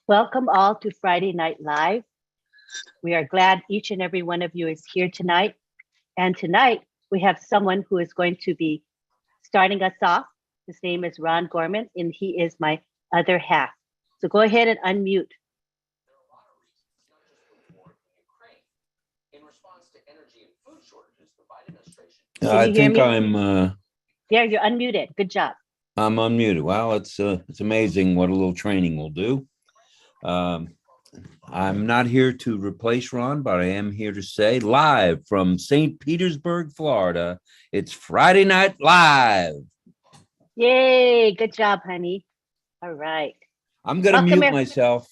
Welcome all to Friday Night Live. We are glad each and every one of you is here tonight. And tonight we have someone who is going to be starting us off. His name is Ron Gorman, and he is my other half. So go ahead and unmute. Can I you hear think me? Yeah, you're unmuted. Good job. I'm unmuted. Wow, it's amazing what a little training will do. Um, I'm not here to replace Ron, but I am here to say live from St. Petersburg, Florida. It's Friday Night Live. Yay, good job, honey. All right. I'm gonna Welcome. mute myself.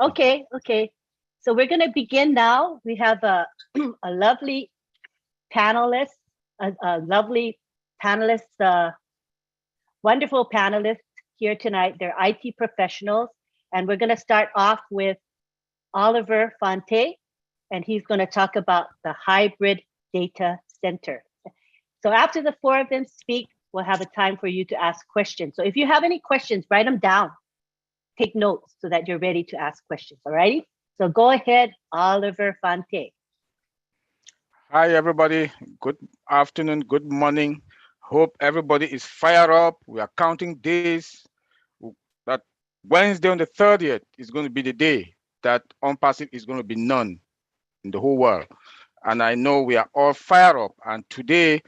Okay. So we're going to begin now. We have a lovely panelist, a lovely panelist, wonderful panelists here tonight. They're IT professionals. And we're going to start off with Oliver Fonte, and he's going to talk about the hybrid data center. So after the four of them speak, we'll have a time for you to ask questions. So if you have any questions, write them down. Take notes so that you're ready to ask questions. All righty? So go ahead, Oliver Fonte. Hi, everybody. Good afternoon, good morning. Hope everybody is fired up. We are counting days. That Wednesday on the 30th is going to be the day that unpassive is going to be none in the whole world. And I know we are all fired up. And today,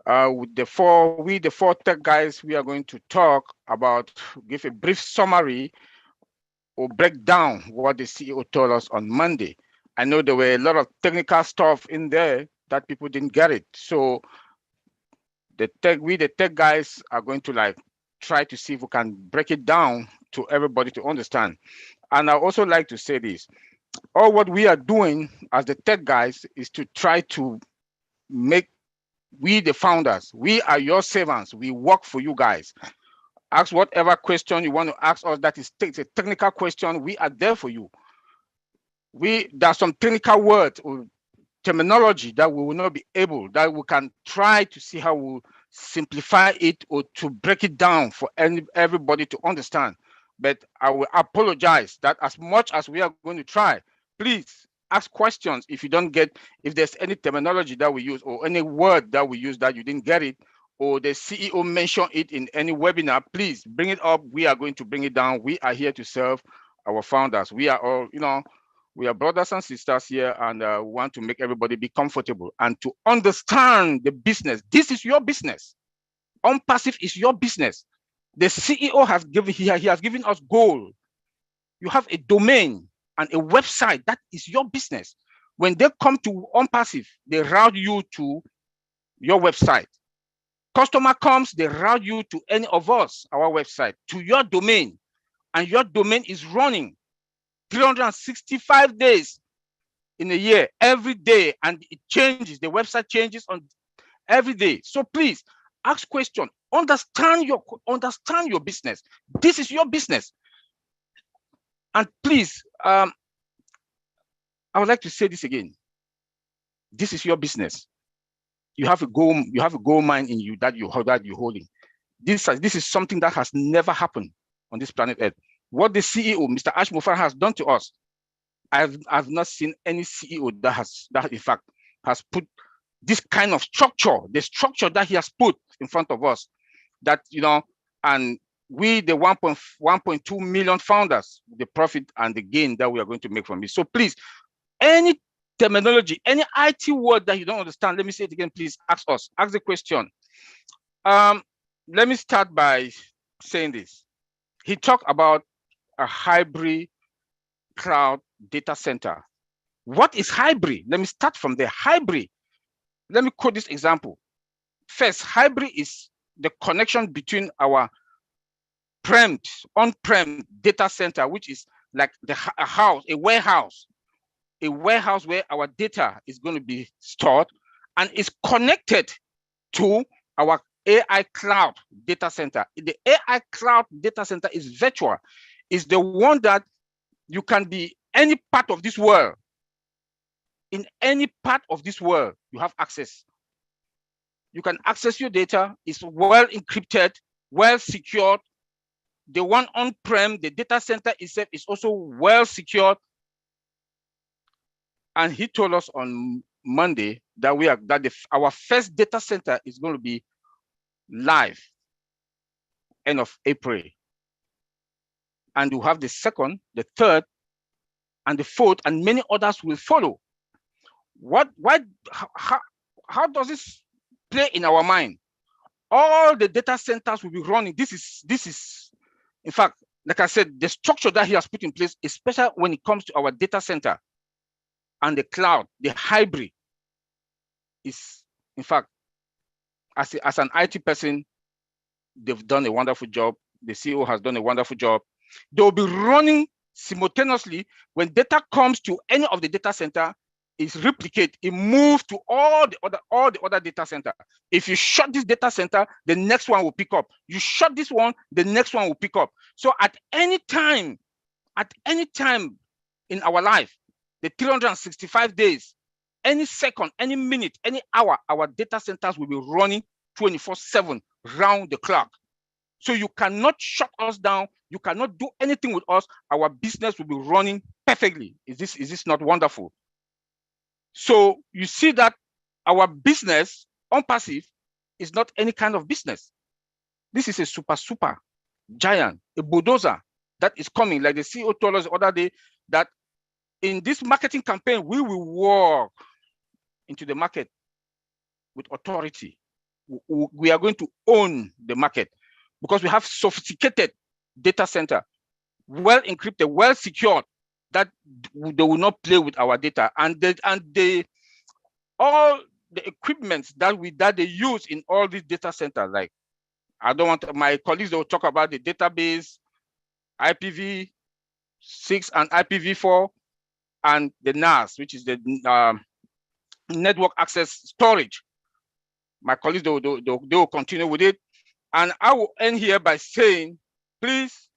with the four tech guys, we are going to talk about, give a brief summary or break down what the CEO told us on Monday. I know there were a lot of technical stuff in there that people didn't get it. So the tech guys are going to try to see if we can break it down to everybody to understand. And I also like to say this, all what we are doing as the tech guys is to try to make we the founders, we are your servants, we work for you guys. Ask whatever question you want to ask us that is a technical question, we are there for you. There's some technical words or terminology that we will not be able, that we can try to see how we simplify it or to break it down for everybody to understand. But I will apologize that as much as we are going to try, please ask questions if you don't get, if there's any terminology that we use or any word that we use that you didn't get it, or the CEO mentioned it in any webinar, please bring it up. We are going to bring it down. We are here to serve our founders. We are all, we are brothers and sisters here, and want to make everybody be comfortable and to understand the business. This is your business. Unpassive is your business. The CEO has given, he has given us goal. You have a domain and a website. That is your business. When they come to Unpassive, they route you to your website. Customer comes, they route you to any of us, our website, to your domain, and your domain is running 365 days in a year, every day, and it changes. The website changes on every day. So please ask questions. Understand your business. This is your business. And please, I would like to say this again. This is your business. You have a gold mine in you that you're holding. This is something that has never happened on this planet Earth. What the CEO, Mr. Ash Mufara, has done to us, I've not seen any CEO that in fact has put this kind of structure, the structure that he has put in front of us, that, and we, the 1.2 million founders, the profit and the gain that we are going to make from it. So please, any terminology, any IT word that you don't understand, let me say it again, please ask us, ask the question. Let me start by saying this. He talked about a hybrid cloud data center. What is hybrid? Let me start from there. Hybrid. Let me quote this example. First, hybrid is the connection between our on-prem data center, which is like a warehouse where our data is going to be stored, and is connected to our AI cloud data center. The AI cloud data center is virtual. It's the one that you can be any part of this world. In any part of this world, you have access. You can access your data. It's well encrypted, well secured, The one on-prem, the data center itself is also well secured. And he told us on Monday that our first data center is going to be live end of April. And you have the second, the third, and the fourth, and many others will follow. How does this play in our mind? All the data centers will be running. This is, in fact, like I said, the structure that he has put in place, especially when it comes to our data center and the cloud, the hybrid, is, in fact, as an IT person, they've done a wonderful job. The CEO has done a wonderful job. They'll be running simultaneously. When data comes to any of the data center, is replicate, it moves to all the other data center. If you shut this data center, the next one will pick up. You shut this one, the next one will pick up. So at any time in our life, the 365 days, any second, any minute, any hour, our data centers will be running 24/7 round the clock. So you cannot shut us down. You cannot do anything with us. Our business will be running perfectly. Is this not wonderful? So you see that our business on passive is not any kind of business. This is a super giant, a bulldozer that is coming. Like the CEO told us the other day, that in this marketing campaign, we will walk into the market with authority. We are going to own the market because we have sophisticated data center, well encrypted, well secured, that they will not play with our data. And all the equipment that they use in all these data centers, like, I don't want my colleagues, they will talk about the database, IPv6 and IPv4, and the NAS, which is the network access storage. My colleagues, they will continue with it. And I will end here by saying, please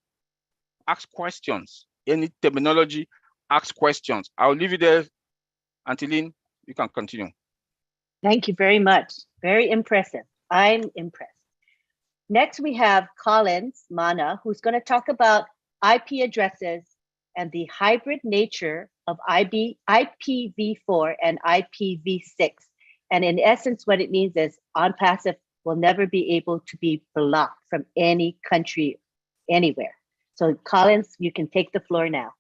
ask questions. Any terminology, ask questions. I'll leave it there. Antilene, you can continue. Thank you very much. Very impressive. I'm impressed. Next, we have Collins Mana, who's going to talk about IP addresses and the hybrid nature of IPv4 and IPv6. And in essence, what it means is OnPassive will never be able to be blocked from any country, anywhere. So Collins, you can take the floor now.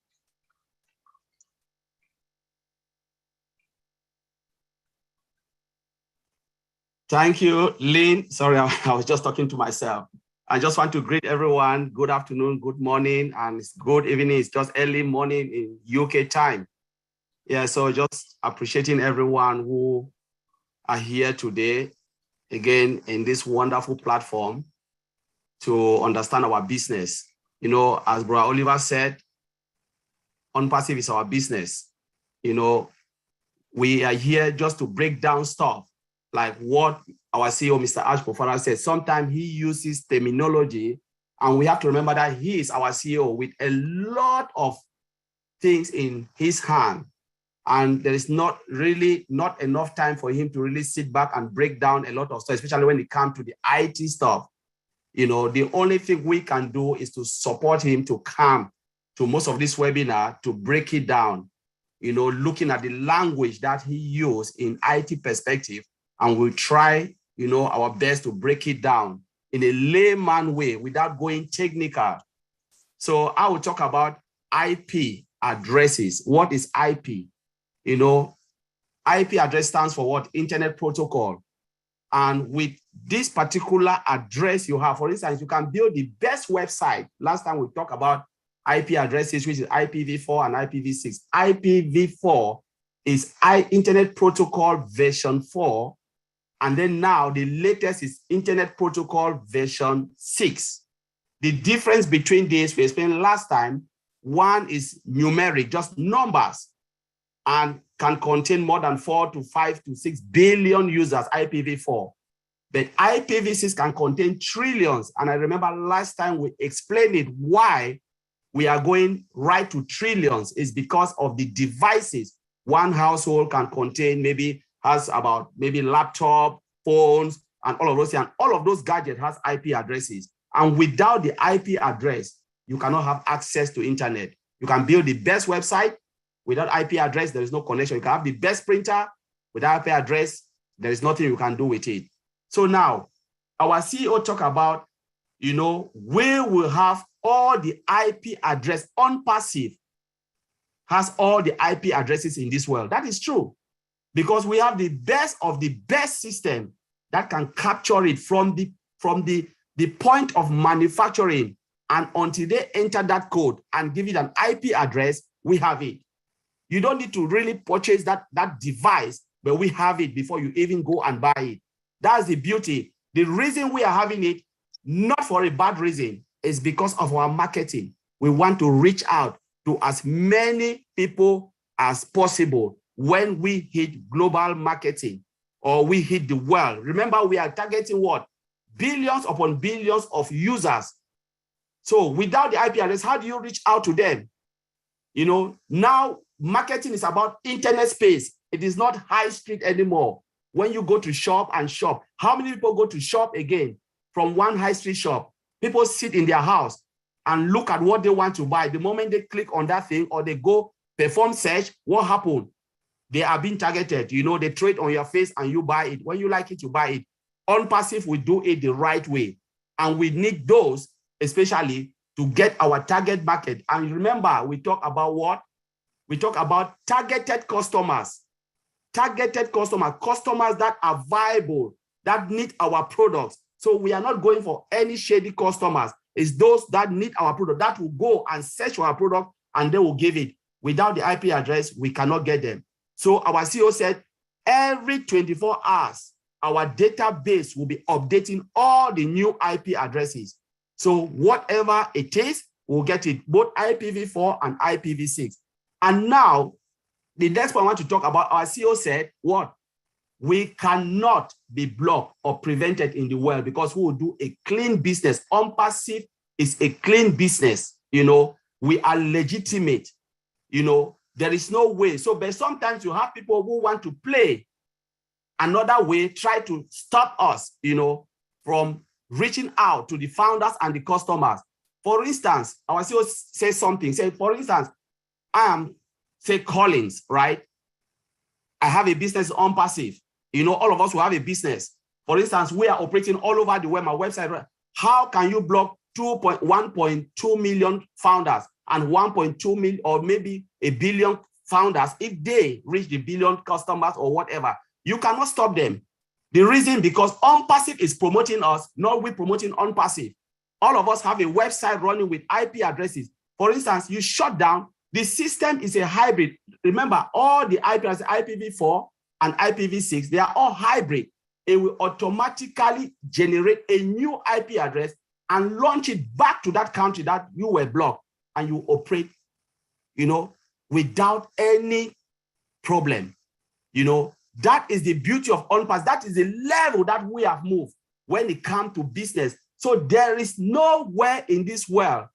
Thank you, Lynn. Sorry, I was just talking to myself. I just want to greet everyone. Good afternoon, good morning, and it's good evening. It's just early morning in UK time. Yeah, so just appreciating everyone who are here today, again, in this wonderful platform to understand our business. You know, as Brother Oliver said, OnPassive is our business. You know, we are here just to break down stuff like what our CEO, Mr. Ash Pofara, said. Sometimes he uses terminology, and we have to remember that he is our CEO with a lot of things in his hand. And there is not enough time for him to really sit back and break down a lot of stuff, especially when it comes to the IT stuff. You know, the only thing we can do is to support him to come to most of this webinar to break it down, you know, looking at the language that he used in IT perspective, and we'll try, you know, our best to break it down in a layman way without going technical. So I will talk about IP addresses. What is IP? You know, IP address stands for what? Internet Protocol. And with this particular address you have, for instance, you can build the best website. Last time we talked about IP addresses, which is IPv4 and IPv6. IPv4 is Internet Protocol version 4. And then now the latest is Internet Protocol version 6. The difference between these, we explained last time, one is numeric, just numbers, and can contain more than 4 to 5 to 6 billion users, IPv4. But IPv6 can contain trillions. And I remember last time we explained it, why we are going right to trillions is because of the devices. One household can contain has about laptop, phones, and all of those things. And all of those gadgets has IP addresses. And without the IP address, you cannot have access to internet. You can build the best website. Without IP address, there is no connection. You can have the best printer. Without IP address, there is nothing you can do with it. So now, our CEO talk about, we will have all the IP address on passive, has all the IP addresses in this world. That is true, because we have the best of the best system that can capture it from the point of manufacturing, and until they enter that code and give it an IP address, we have it. You don't need to really purchase that device, but we have it before you even go and buy it. That's the beauty. The reason we are having it, not for a bad reason, is because of our marketing. We want to reach out to as many people as possible when we hit global marketing or we hit the world. Remember, we are targeting what? Billions upon billions of users. So without the IP address, how do you reach out to them? Now marketing is about internet space. It is not high street anymore. When you go to shop, how many people go to shop again from one high street shop? People sit in their house and look at what they want to buy. The moment they click on that thing or they go perform search, what happened? They are being targeted. They trade on your face and you buy it. When you like it, you buy it. On passive, we do it the right way. And we need those, especially to get our target market. And remember, we talk about what? We talk about targeted customers. Targeted customers that are viable, that need our products. So we are not going for any shady customers. It's those that need our product, that will go and search for our product and they will give it. Without the IP address, we cannot get them. So our CEO said, every 24 hours, our database will be updating all the new IP addresses. So whatever it is, we'll get it, both IPv4 and IPv6. And now, the next point I want to talk about, our CEO said, what? We cannot be blocked or prevented in the world because we will do a clean business. On-passive is a clean business. We are legitimate. There is no way. So, but sometimes you have people who want to play another way, try to stop us, from reaching out to the founders and the customers. For instance, our CEO says something. Say, for instance, I am, say, Collins, right? I have a business on passive. All of us will have a business. For instance, we are operating all over the world, my website. Right? How can you block 1.2 million founders and 1.2 million or maybe a billion founders if they reach the billion customers or whatever? You cannot stop them. The reason, because on passive is promoting us, not we promoting on passive. All of us have a website running with IP addresses. For instance, you shut down. The system is a hybrid. Remember, all the IP addresses, IPv4 and IPv6, they are all hybrid. It will automatically generate a new IP address and launch it back to that country that you were blocked, and you operate, without any problem. That is the beauty of on-pass. That is the level that we have moved when it comes to business. So there is nowhere in this world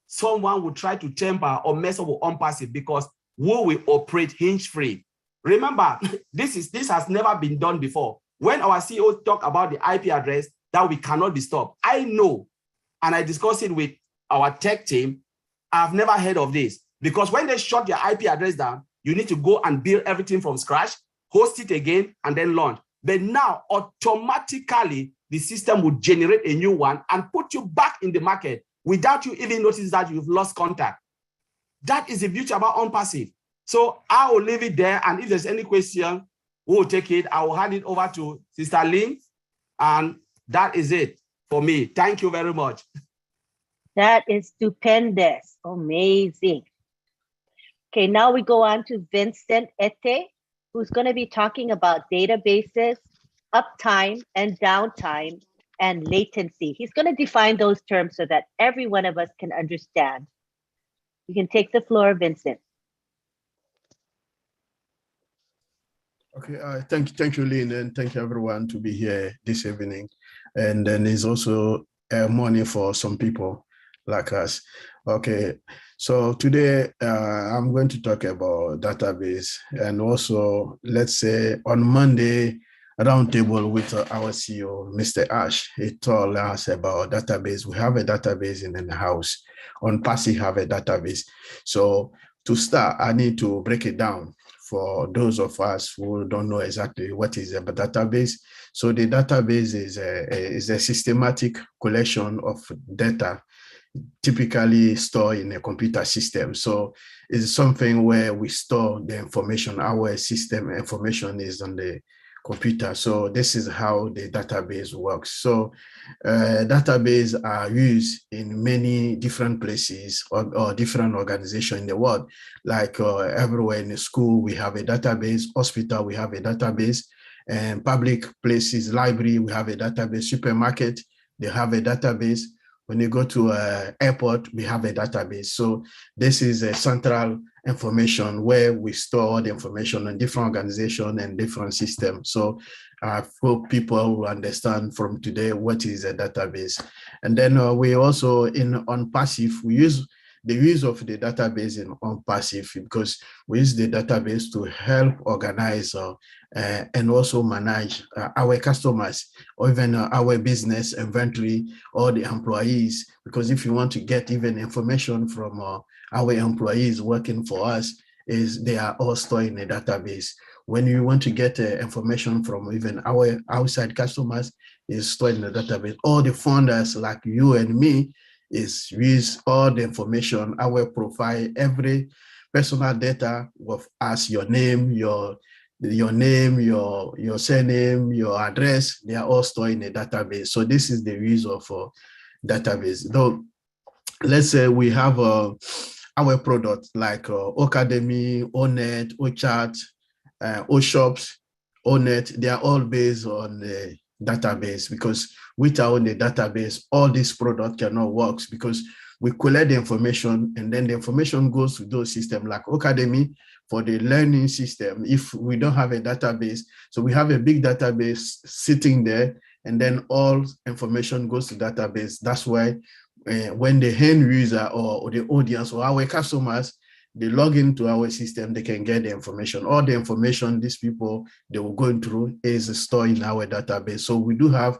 someone will try to temper or mess up with on-passive, because we will operate hinge-free. Remember, this has never been done before. When our CEO talk about the IP address, that we cannot be stopped. I know, and I discussed it with our tech team, I've never heard of this, because when they shut their IP address down, you need to go and build everything from scratch, host it again, and then launch. But now, automatically, the system will generate a new one and put you back in the market without you even notice that you've lost contact. That is the beauty about on-passive. So I will leave it there. And if there's any question, we will take it. I will hand it over to Sister Lynn. And that is it for me. Thank you very much. That is stupendous. Amazing. Okay, now we go on to Vincent Ete, who's going to be talking about databases, uptime and downtime, and latency. He's going to define those terms so that every one of us can understand. You can take the floor, Vincent. Okay, thank you, Lynn, and thank you everyone to be here this evening. And then it's also morning for some people like us. Okay, so today I'm going to talk about database, and also let's say on Monday roundtable with our CEO, Mr. Ash. He told us about database. We have a database in the house. On Passy have a database. So to start, I need to break it down for those of us who don't know exactly what is a database. So the database is a systematic collection of data typically stored in a computer system. So it's something where we store the information. Our system information is on the computer. So this is how the database works. So database are used in many different places or different organizations in the world. Like everywhere in the school, we have a database. Hospital, we have a database. And public places, library, we have a database. Supermarket, they have a database. When you go to an airport, we have a database. So this is a central information where we store the information in different organizations and different systems. So I hope people will understand from today what is a database. And then we also on passive, we use the use of the database on passive because we use the database to help organize and also manage our customers or even our business inventory or the employees. Because if you want to get even information from our employees working for us, they are all stored in a database. When you want to get information from even our outside customers, is stored in the database. All the founders like you and me is use all the information, our profile, every personal data of us, your name, your surname, your address, they are all stored in a database. So this is the use of database. Though, let's say we have our product like Academy, Onet, Ochat, Oshops, Onet, they are all based on the database because without the database, all these products cannot work because we collect the information and then the information goes to those systems like Academy for the learning system. If we don't have a database, so we have a big database sitting there and then all information goes to database. That's why when the end user or the audience or our customers, they log into our system, they can get the information. All the information these people, they were going through is stored in our database. So we do have,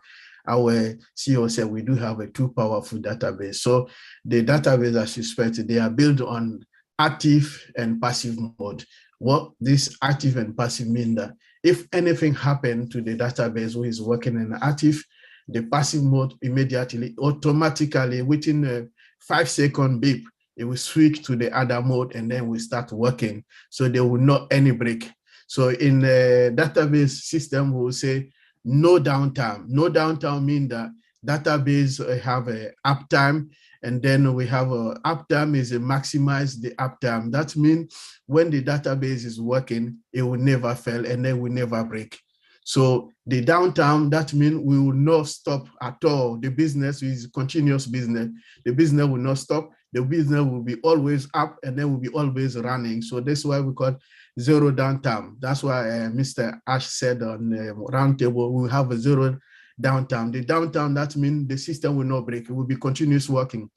our CEO said, we do have a two powerful database. So the database, as you expected, they are built on active and passive mode. What this active and passive mean that if anything happened to the database who is working in active, the passive mode immediately, automatically within a 5-second beep, it will switch to the other mode and then we start working. So there will not any break. So in the database system, we will say no downtime. No downtime means that database have a uptime, and then we have a uptime is a maximize the uptime. That means when the database is working, it will never fail and then will never break. So the downtime, that means we will not stop at all. The business is continuous business. The business will not stop. The business will be always up and then will be always running. So that's why we call zero downtime. That's why Mr. Ash said on the roundtable, we have a zero downtime. The downtime, that means the system will not break. It will be continuous working.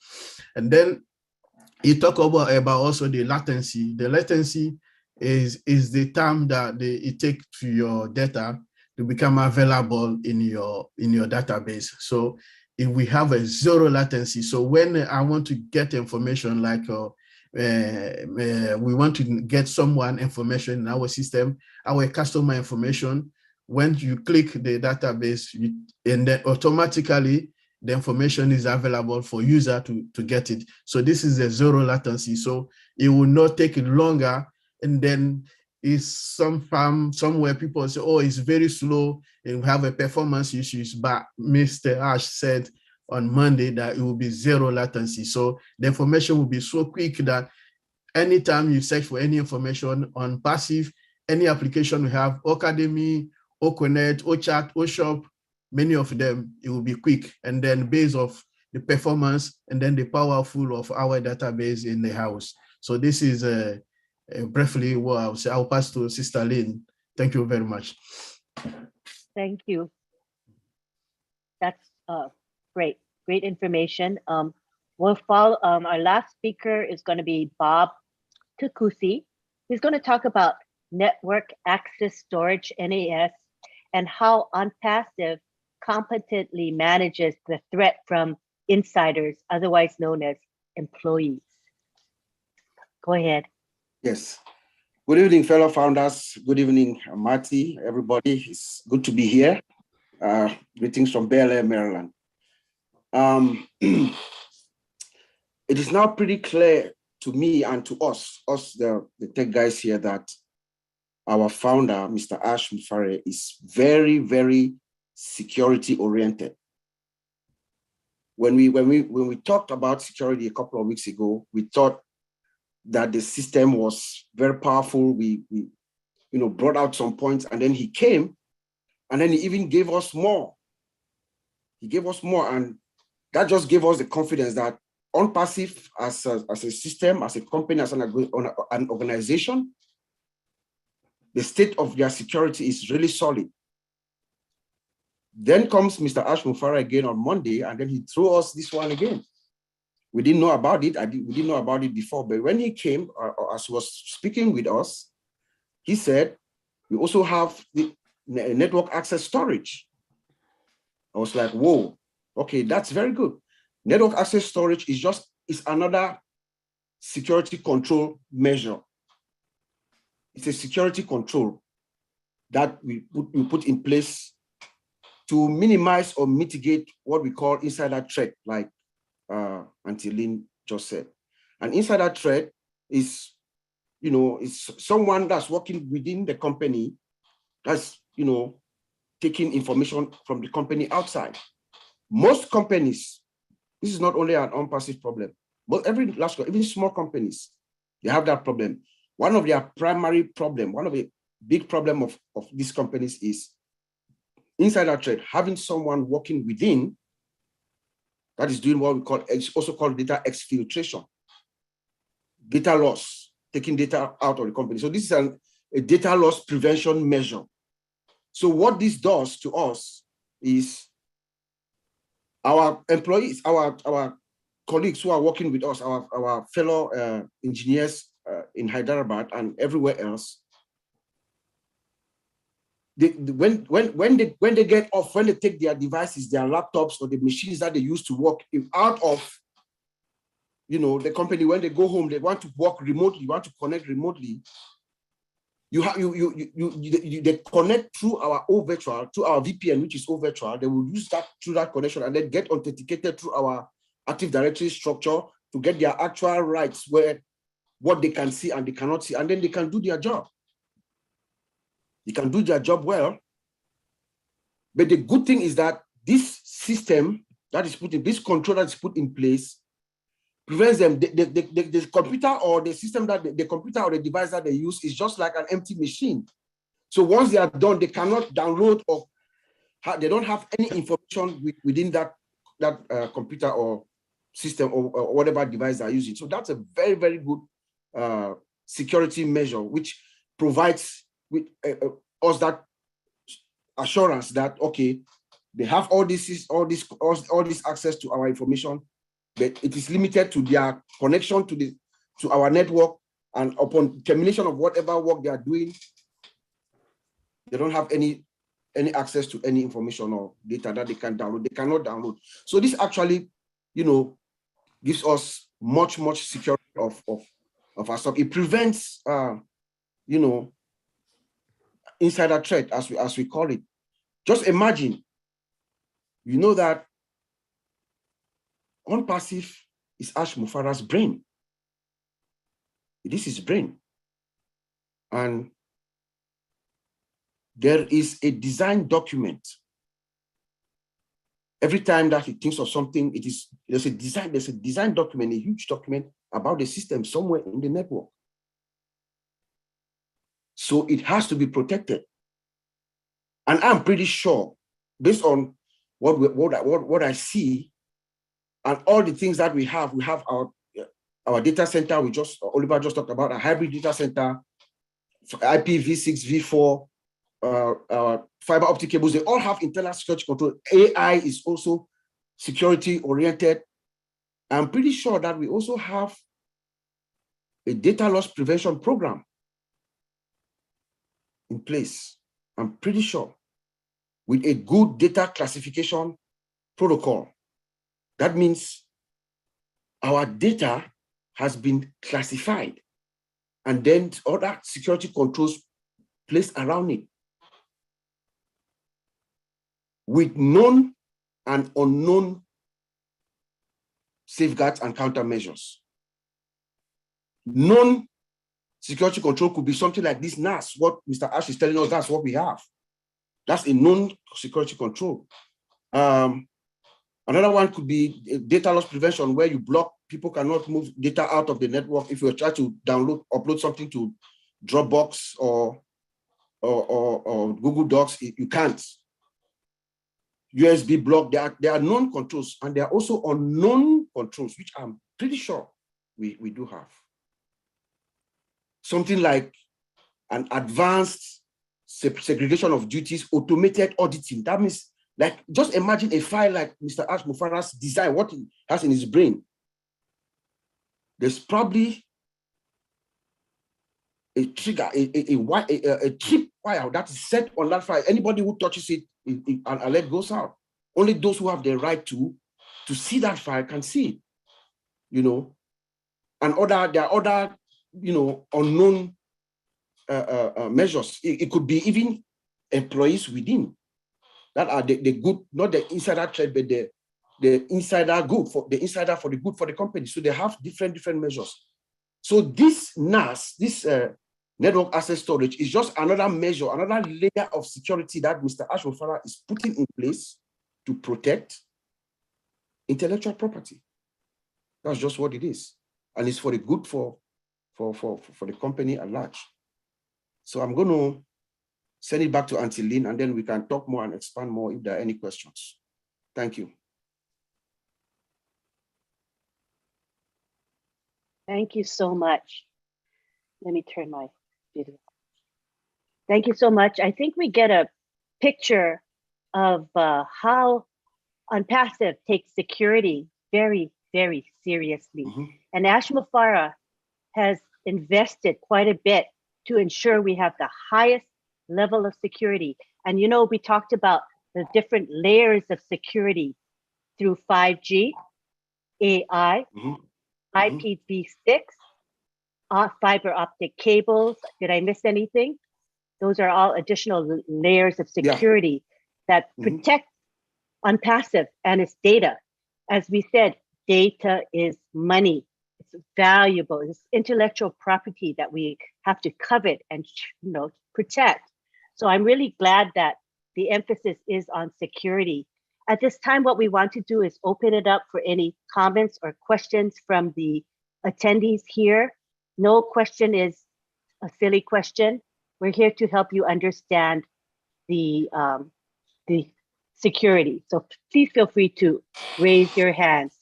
And then you talk about also the latency. The latency is the time that it takes to your data to become available in your database. So if we have a zero latency, so when I want to get information like we want to get someone information in our system, our customer information, when you click the database, and then automatically the information is available for user to get it. So this is a zero latency. So it will not take longer. And then is somewhere people say, oh, it's very slow and we have a performance issues, but Mr. Ash said on Monday that it will be zero latency. So the information will be so quick that anytime you search for any information on passive, any application we have, Academy, Oconet, Ochat, Oshop, many of them, it will be quick. And then based off the performance and then the powerful of our database in the house. So this is briefly what I'll say. I'll pass to Sister Lynn. Thank you very much. Thank you. That's great information. We'll follow, our last speaker is going to be Bob Takusi. He's going to talk about network access storage, NAS, and how OnPassive competently manages the threat from insiders, otherwise known as employees. Go ahead. Yes. Good evening, fellow founders. Good evening, Marty, everybody. It's good to be here. Greetings from Bel Air, Maryland. It is now pretty clear to me and to us the tech guys here, that our founder, Mr. Ash Mufare, is very, very security oriented. When we talked about security a couple of weeks ago, we thought that the system was very powerful. We brought out some points, and then he came, and then he even gave us more. He gave us more, and that just gave us the confidence that OnPassive as a system, as a company, as an organization, the state of their security is really solid. Then comes Mr. Ash Mufara again on Monday, and then he threw us this one again. We didn't know about it. We didn't know about it before, but when he came, as he was speaking with us, he said, we also have the network access storage. I was like, whoa, okay, that's very good. Network access storage is another security control measure. It's a security control that we put in place to minimize or mitigate what we call insider threat, like Auntie Lynn just said. An insider threat is, is someone that's working within the company that's, taking information from the company outside. Most companies, this is not only an OnPassive problem, but every large, even small companies, they have that problem. One of their primary problem, one of the big problem of these companies is insider threat, having someone working within that is doing what we call, it's also called data exfiltration, data loss, taking data out of the company. So this is a data loss prevention measure. So what this does to us is our employees, our colleagues who are working with us, our fellow engineers in Hyderabad and everywhere else, when they get off, when they take their devices, their laptops or the machines that they use to work out of, the company, when they go home, they want to work remotely, want to connect remotely. They connect through our virtual, through our VPN, which is virtual. They will use that through that connection and then get authenticated through our Active Directory structure to get their actual rights, where what they can see and they cannot see, and then they can do their job. They can do their job well. But the good thing is that this system that is put in, this control that is put in place, prevents them. The computer or the system that the computer or the device that they use is just like an empty machine. So once they are done, they cannot download or they don't have any information within that computer or system or whatever device they are using. So that's a very, very good security measure, which provides with us that assurance that, okay, they have all this access to our information, but it is limited to their connection to our network, and upon termination of whatever work they are doing, they don't have any access to any information or data that they can download. They cannot download. So this actually, gives us much security of our stuff. It prevents, insider threat, as we call it. Just imagine, that OnPassive is Ash Mufara's brain. It is his brain. And there is a design document. Every time that he thinks of something, there's a design document, a huge document about the system somewhere in the network. So it has to be protected. And I'm pretty sure, based on what I see, and all the things that we have our data center. Oliver just talked about a hybrid data center, IPv6, V4, fiber optic cables. They all have internal security control. AI is also security oriented. I'm pretty sure that we also have a data loss prevention program in place. I'm pretty sure. with a good data classification protocol. That means our data has been classified and then other security controls placed around it with known and unknown safeguards and countermeasures. Known security control could be something like this NAS. What Mr. Ash is telling us, that's what we have. That's a known security control. Another one could be data loss prevention, where you block, people cannot move data out of the network. If you try to upload something to Dropbox or Google Docs, you can't. USB block, there are known controls, and there are also unknown controls, which I'm pretty sure we do have. Something like an advanced segregation of duties, automated auditing. That means, like, just imagine a file like Mr. Ash Mufara's design, what he has in his brain. There's probably a trigger, a trip wire that is set on that file. Anybody who touches it, an alert goes out. Only those who have the right to see that file can see it, you know. And there are other, you know, unknown measures. It could be even employees within that are the good, not the insider threat, but the insider good for the insider for the good for the company. So they have different measures. So this NAS, this network access storage, is just another measure, another layer of security that Mr. Ash Mufara is putting in place to protect intellectual property. That's just what it is, and it's for the good for the company at large. So I'm going to send it back to Auntie Lynn, and then we can talk more and expand more if there are any questions. Thank you. Thank you so much. Let me turn my video. Thank you so much. I think we get a picture of how OnPassive takes security very, very seriously. Mm-hmm. And Ash Mufara has invested quite a bit to ensure we have the highest level of security. And you know, we talked about the different layers of security through 5G, AI, Mm-hmm. IPv6, fiber optic cables. Did I miss anything? Those are all additional layers of security that protect OnPassive and its data. As we said, data is money. It's valuable. It's intellectual property that we have to covet and, you know, protect. So I'm really glad that the emphasis is on security. At this time, what we want to do is open it up for any comments or questions from the attendees here. No question is a silly question. We're here to help you understand the security. So please feel free to raise your hands.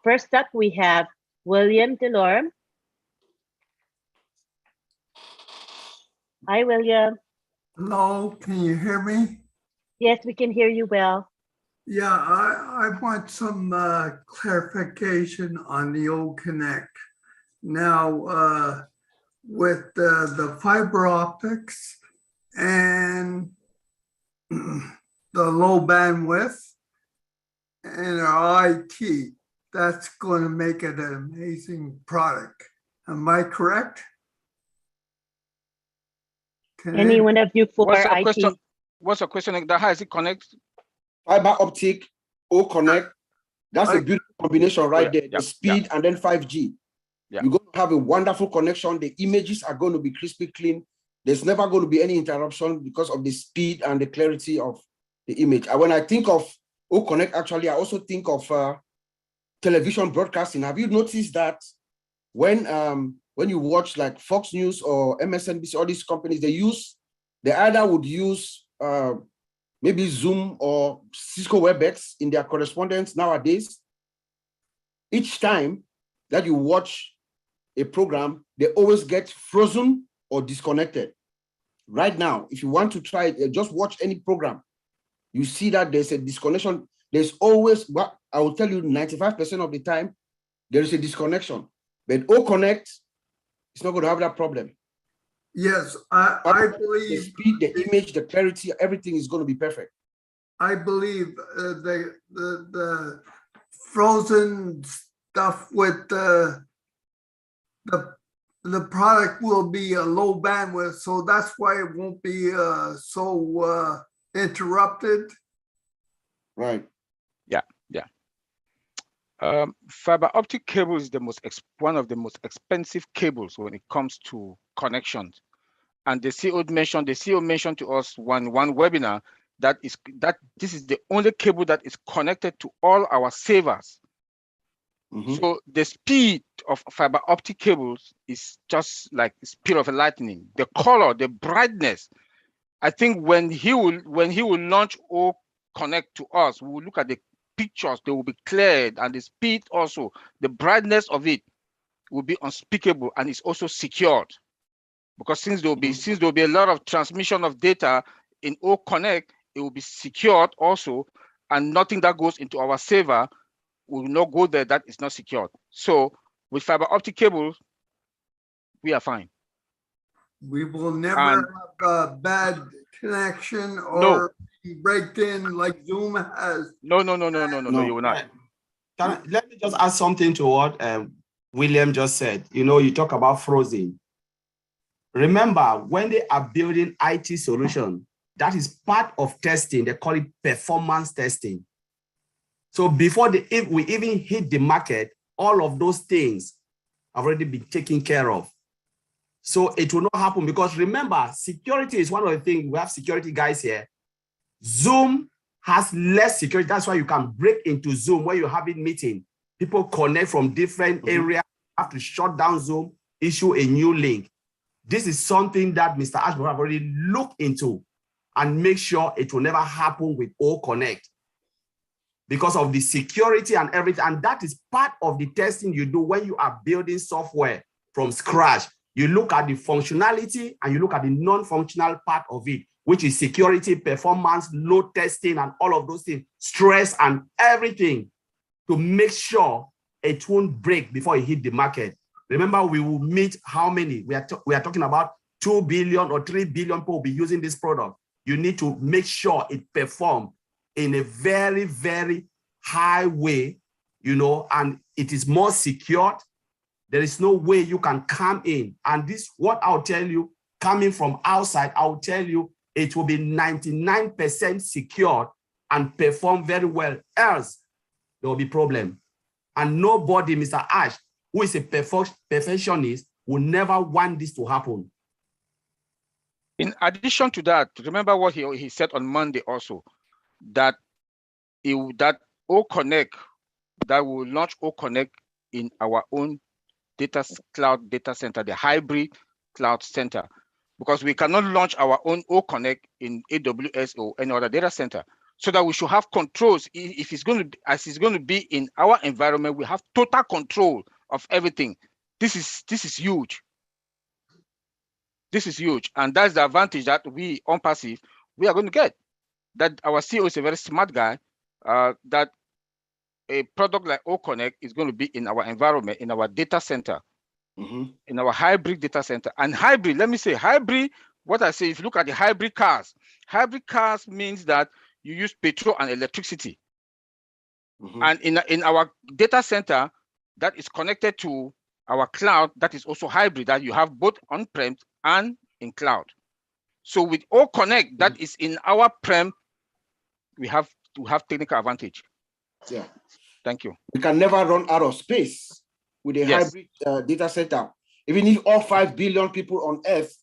First up, we have William Delorme. Hi, William. Hello, can you hear me? Yes, we can hear you well. Yeah, I want some clarification on the old Connect. Now, with the fiber optics and the low bandwidth and our IT, that's going to make it an amazing product. Am I correct? Any one of you for What's your IT? question? What's your question? How is it connected? Fiber optic, O Connect. That's a beautiful combination right there. The speed and then 5G. Yeah. You're going to have a wonderful connection. The images are going to be crispy clean. There's never going to be any interruption because of the speed and the clarity of the image. And when I think of O Connect, actually, I also think of television broadcasting. Have you noticed that when you watch like Fox News or MSNBC, all these companies, they either would use maybe Zoom or Cisco WebEx in their correspondence nowadays. Each time that you watch a program, they always get frozen or disconnected. Right now, if you want to try it, just watch any program, you see that there's a disconnection. There's always, what I will tell you, 95% of the time, there is a disconnection. But O Connect is not going to have that problem. Yes, I believe the speed, the image, the clarity, everything is going to be perfect. I believe the frozen stuff with the product will be a low bandwidth, so that's why it won't be so interrupted. Right. Fiber optic cable is one of the most expensive cables when it comes to connections. And the CEO mentioned to us one webinar that this is the only cable that is connected to all our servers. So the speed of fiber optic cables is just like the speed of a lightning. The color, the brightness. I think when he will launch O Connect to us, we will look at the pictures, they will be cleared, and the speed also, the brightness of it will be unspeakable, and it's also secured. Because since there will be a lot of transmission of data in O Connect, it will be secured also, and nothing that goes into our server will not go there that is not secured. So with fiber optic cables, we are fine. We will never have a bad connection or be breaked in like Zoom has. No, you will not. Let me just add something to what William just said. You talk about frozen. Remember, when they are building IT solution, that is part of testing. They call it performance testing. So before we even hit the market, all of those things have already been taken care of. So it will not happen because remember, security is one of the things. We have security guys here. Zoom has less security. That's why you can break into Zoom when you're having meeting. People connect from different areas, have to shut down Zoom, issue a new link. This is something that Mr. Ashbrook have already looked into and make sure it will never happen with O Connect because of the security and everything. And that is part of the testing you do when you are building software from scratch. You look at the functionality and you look at the non-functional part of it, which is security, performance, load testing, and all of those things, stress and everything to make sure it won't break before it hit the market. Remember, we will meet how many? We are talking about 2 billion or 3 billion people will be using this product. You need to make sure it performs in a very, very high way, and it is more secured. There is no way you can come in. And this, what I'll tell you, coming from outside, I'll tell you, it will be 99% secured and perform very well. Else, there will be problem. And nobody, Mr. Ash, who is a perfectionist, will never want this to happen. In addition to that, remember what he said on Monday also, that O Connect, that will launch O Connect in our own cloud data center, the hybrid cloud center, because we cannot launch our own O Connect in AWS or any other data center. So that we should have controls. If it's going to be in our environment, we have total control of everything. This is huge. This is huge, and that's the advantage that we on Passive we are going to get. That our CEO is a very smart guy. That a product like O Connect is going to be in our environment, in our data center, in our hybrid data center. And hybrid, let me say hybrid. What I say, if you look at the hybrid cars means that you use petrol and electricity. And in our data center that is connected to our cloud, that is also hybrid, that you have both on-prem and in cloud. So with O Connect, that is in our prem, we have to have technical advantage. Yeah. Thank you. We can never run out of space with a hybrid data center. Even if all 5 billion people on Earth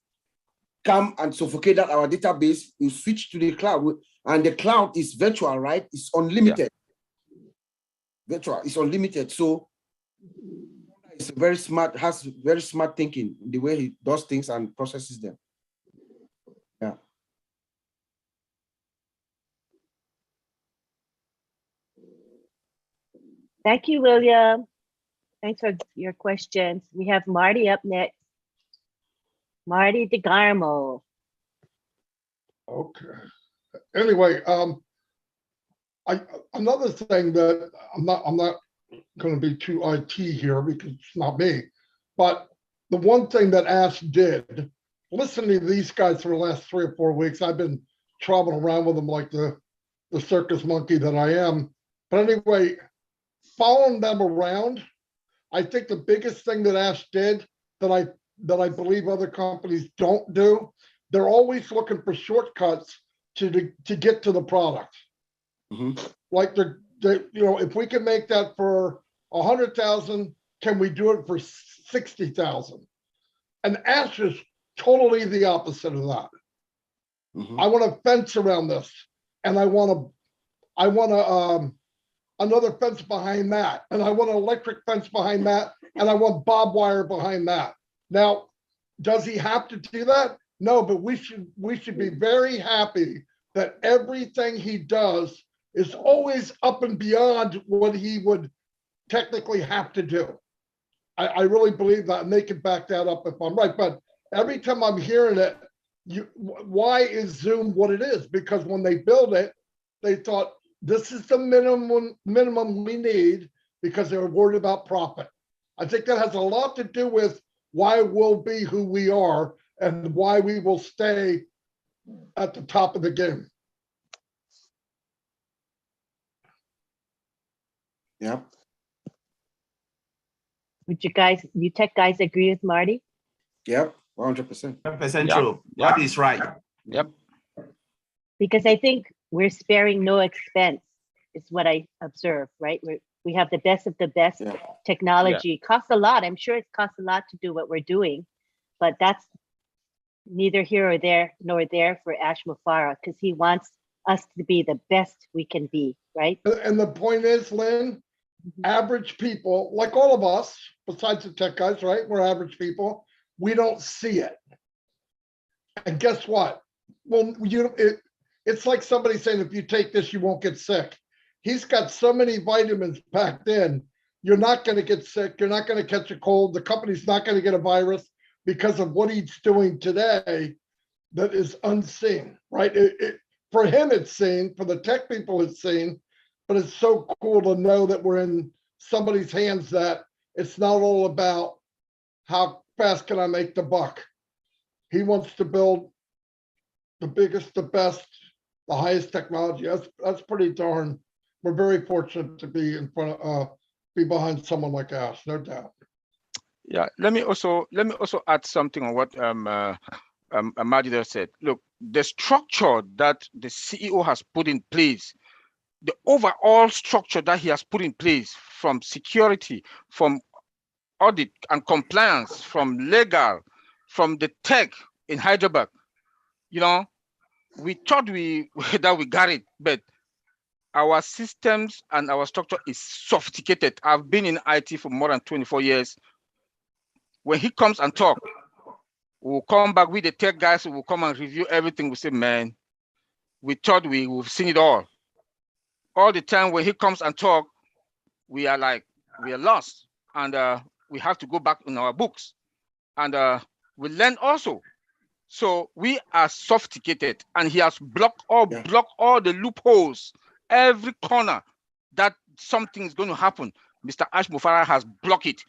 come and suffocate that our database, you switch to the cloud, and the cloud is virtual, right? It's unlimited. Virtual, it's unlimited. So it's very smart, has very smart thinking in the way he does things and processes them. Yeah. Thank you, William. Thanks for your questions. We have Marty up next. Marty DeGarmo. Okay. Anyway, another thing that I'm not going to be too IT here because it's not me, but the one thing that Ash did, listening to these guys for the last 3 or 4 weeks, I've been traveling around with them like the the circus monkey that I am. But anyway, following them around, I think the biggest thing that Ash did that I believe other companies don't do, they're always looking for shortcuts to get to the product. Like if we can make that for 100,000, can we do it for 60,000? And Ash is totally the opposite of that. I want a fence around this, and I want another fence behind that, and I want an electric fence behind that, and I want barbed wire behind that. Now, does he have to do that? No, but we should be very happy that everything he does is always up and beyond what he would technically have to do. I really believe that, and they can back that up if I'm right. But every time I'm hearing it, why is Zoom what it is? Because when they build it, they thought this is the minimum we need because they were worried about profit. I think that has a lot to do with why we'll be who we are and why we will stay at the top of the game. Yeah. Would you tech guys agree with Marty? Yep. 100%. 100% true. That is right. Yep. Because I think we're sparing no expense, is what I observe, right? We have the best of the best technology. It costs a lot. I'm sure it costs a lot to do what we're doing, but that's neither here or there nor there for Ash Mufareh, because he wants us to be the best we can be, right? And the point is, Lynn, average people, like all of us, besides the tech guys, right? We're average people. We don't see it. And guess what? Well, it's like somebody saying, if you take this, you won't get sick. He's got so many vitamins packed in, you're not going to get sick. You're not going to catch a cold. The company's not going to get a virus because of what he's doing today that is unseen, right? For him, it's seen. For the tech people, it's seen. But it's so cool to know that we're in somebody's hands, that it's not all about how fast can I make the buck. He wants to build the biggest, the best, the highest technology. That's pretty darn. We're very fortunate to be in front of, be behind someone like Ash, no doubt. Yeah, let me also add something on what Majida said. Look, the structure that the CEO has put in place, the overall structure that he has put in place, from security, from audit and compliance, from legal, from the tech in Hyderabad, we thought that we got it, but our systems and our structure is sophisticated. I've been in IT for more than 24 years. When he comes and talk, we'll come back with the tech guys who will come and review everything. We say, man, we thought we've seen it all. All the time when he comes and talk, we are lost. And we have to go back in our books. And we learn also. So we are sophisticated, and he has blocked all the loopholes, every corner that something is going to happen. Mr. Ash Mufareh has blocked it.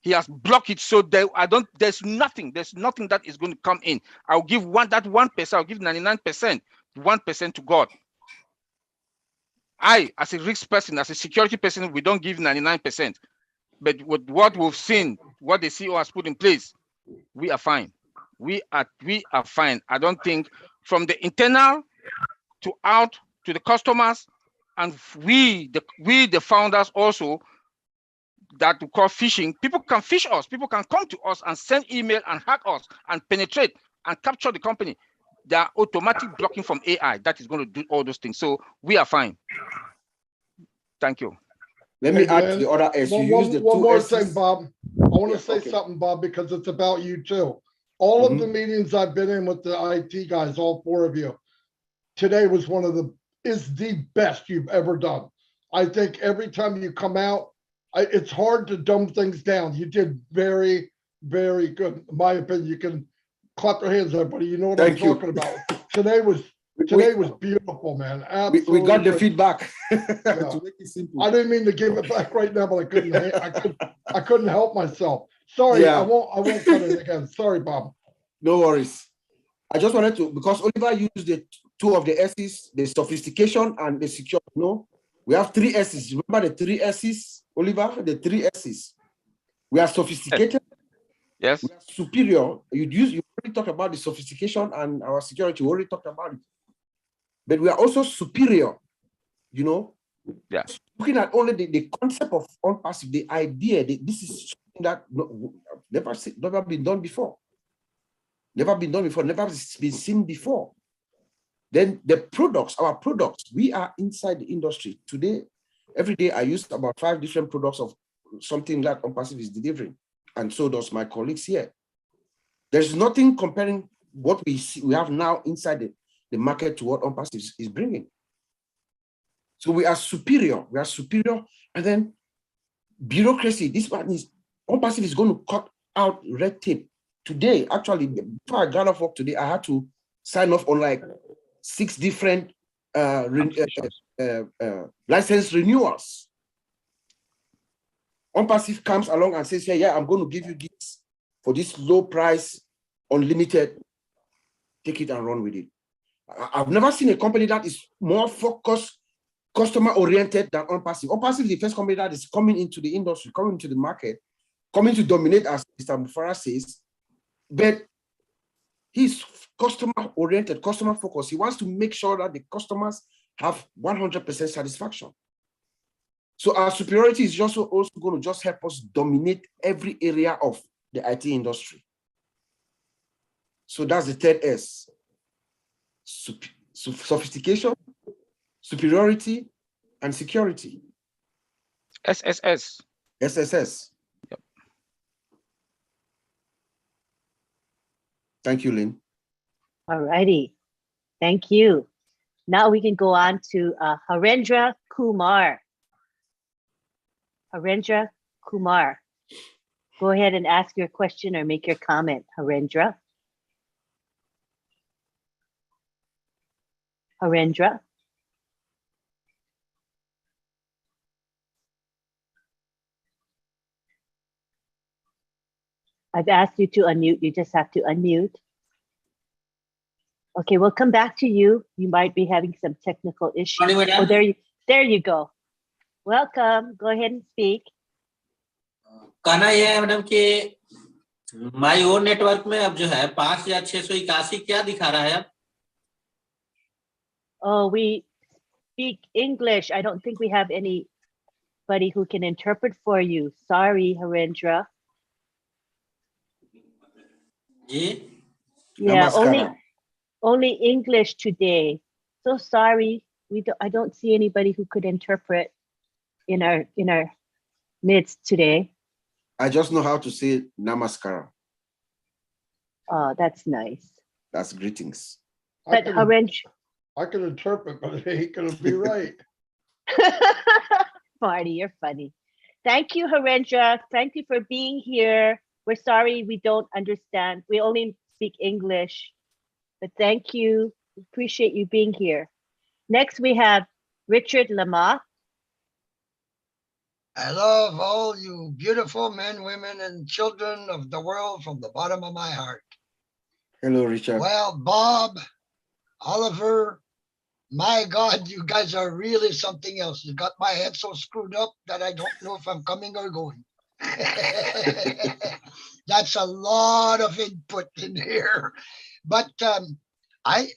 He has blocked it, so there's nothing that is going to come in. I'll give 1%, I'll give 99%, 1% to God. I, as a risk person, as a security person, we don't give 99%. But with what we've seen, what the CEO has put in place, we are fine. We are fine. I don't think, from the internal to out to the customers, and we the founders also, that we call phishing. People can phish us. People can come to us and send email and hack us and penetrate and capture the company. They are automatic blocking from AI that is going to do all those things. So we are fine. Thank you. Let me add to the other S. One more thing, Bob. I want to say something, Bob, because it's about you too. All of the meetings I've been in with the IT guys, all four of you, today was is the best you've ever done. I think every time you come out, it's hard to dumb things down. You did very, very good. In my opinion, you can clap your hands, everybody. You know what I'm talking about. Today was beautiful, man. Absolutely. We got the feedback. Yeah. To make it simple. I didn't mean to give it back right now, but I couldn't help myself. Sorry, I won't cut it again. Sorry, Bob. No worries. I just wanted to, because Oliver used two of the S's, the sophistication and the secure. No, we have three S's. Remember the three S's, Oliver? The three S's. We are sophisticated. Yes. We are superior. You already talked about the sophistication and our security. We already talked about it. But we are also superior, you know. Yeah. Looking at only the concept of on-passive, the idea that this is something that never been done before. Never been done before, never been seen before. Then the products, our products, we are inside the industry. Today, every day I use about 5 different products of something that on-passive is delivering. And so does my colleagues here. There's nothing comparing what we have now inside the market to what on-passive is bringing. So we are superior. We are superior. And then bureaucracy, this one is, on-passive is going to cut out red tape. Today, actually, before I got off work today, I had to sign off on like 6 different license renewals. On-passive comes along and says, yeah, I'm going to give you this for this low price, unlimited. Take it and run with it. I've never seen a company that is more focused, customer-oriented than on-passive. On-passive is the first company that is coming into the industry, coming into the market, coming to dominate, as Mr. Mufara says, but he's customer-oriented, customer-focused. He wants to make sure that the customers have 100% satisfaction. So our superiority is also going to just help us dominate every area of the IT industry. So that's the third S. Sophistication, superiority, and security. SSS. SSS. Yep. Thank you, Lynn. All righty. Thank you. Now we can go on to Harendra Kumar. Harendra Kumar. Go ahead and ask your question or make your comment, Harendra. Harendra. I've asked you to unmute. You just have to unmute. Okay, we'll come back to you. You might be having some technical issues. Oh, there you go. Welcome. Go ahead and speak. कहना यह है madam कि my own network में अब जो है 5681 क्या दिखा रहा है अब? Oh, we speak English. I don't think we have anybody who can interpret for you. Sorry, Harendra. Ji? Yeah, only English today. So sorry. I don't see anybody who could interpret in our midst today. I just know how to say namaskara. Oh, that's nice. That's greetings. But Harendra, I can interpret, but it ain't gonna be right. Marty, you're funny. Thank you, Harendra. Thank you for being here. We're sorry we don't understand. We only speak English. But thank you. Appreciate you being here. Next, we have Richard Lamott. I love all you beautiful men, women, and children of the world from the bottom of my heart. Hello, Richard. Well, Bob, Oliver, my God, you guys are really something else. You got my head so screwed up that I don't know if I'm coming or going. That's a lot of input in here. But I